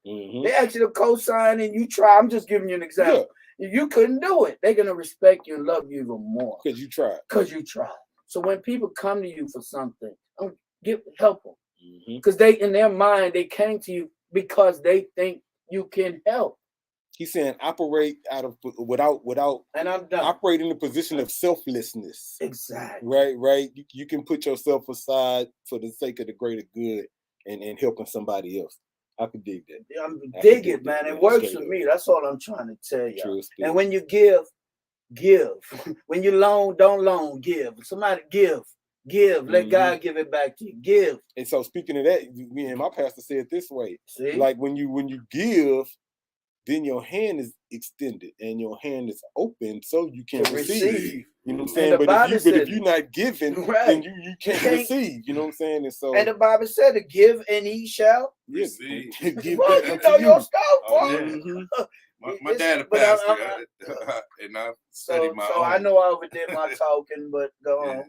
They asked you to co-sign and you try. I'm just giving you an example. Yeah. If you couldn't do it, they're gonna respect you and love you even more because you tried. So when people come to you for something, help them because they, in their mind, they came to you because they think you can help. He's saying operate without and I'm done. Operate in the position of selflessness. Exactly. Right. You can put yourself aside for the sake of the greater good and helping somebody else. I could dig that. I dig it, man. It works for me. That's all I'm trying to tell you. And when you give. When you loan, don't loan. Give. Somebody give. Let God give it back to you. Give. And so speaking of that, me and my pastor said it this way. See? Like when you give, then your hand is extended and your hand is open so you can receive. You know what I'm saying? But if you're not giving, then you can't receive. You know what I'm saying? And so the Bible said to give and he shall receive. Give well, you know your stuff, bro. My dad a pastor, and I studied my own. So I know I overdid my talking, but go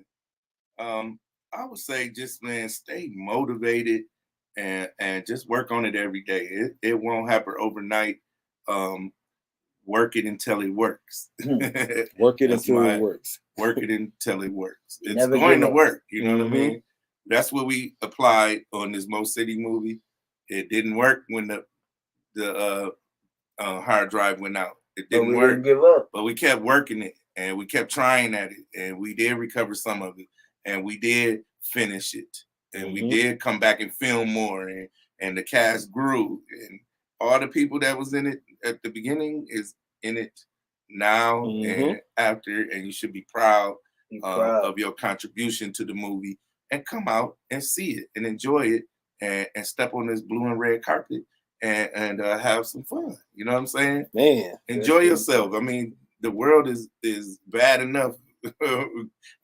on. I would say just, man, stay motivated and just work on it every day. It won't happen overnight. Work it until it works. Work it until it works. Work it until it works. It's going to work. You know what I mean? That's what we applied on this Mo City movie. It didn't work when the hard drive went out. It didn't work. Didn't give up. But we kept working it and we kept trying at it and we did recover some of it and we did finish it and we did come back and film more and the cast grew and all the people that was in it at the beginning is in it now and after, and you should be proud of your contribution to the movie and come out and see it and enjoy it and step on this blue and red carpet and have some fun. You know what I'm saying? Man, enjoy yourself. I mean, the world is bad enough. A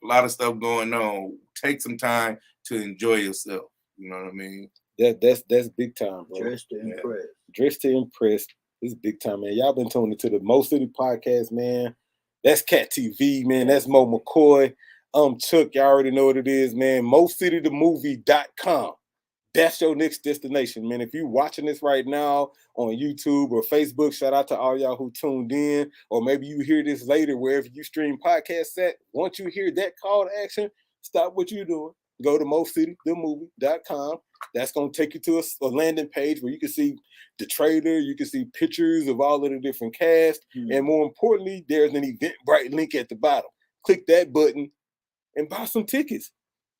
lot of stuff going on. Take some time to enjoy yourself. You know what I mean? That's big time, bro. Dress to impress. Dress to impress. This is big time, man. Y'all been tuning to the Mo City podcast, man. That's CaTV, man. That's Moe McCoy. Chuck, y'all already know what it is, man. MoCityTheMovie.com. That's your next destination, man. If you're watching this right now on YouTube or Facebook, shout out to all y'all who tuned in. Or maybe you hear this later wherever you stream podcasts at. Once you hear that call to action, stop what you're doing. Go to MoCityTheMovie.com. That's going to take you to a landing page where you can see the trailer, you can see pictures of all of the different cast, and more importantly, there's an Eventbrite link at the bottom. Click that button and buy some tickets.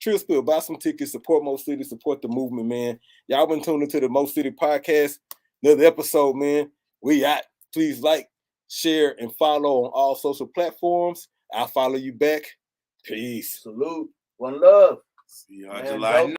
Trill Spill, buy some tickets, support Mo City, support the movement, man. Y'all been tuning to the Mo City podcast. Another episode, man. We out. Please like, share, and follow on all social platforms. I'll follow you back. Peace. Salute. One love. See y'all July 9th.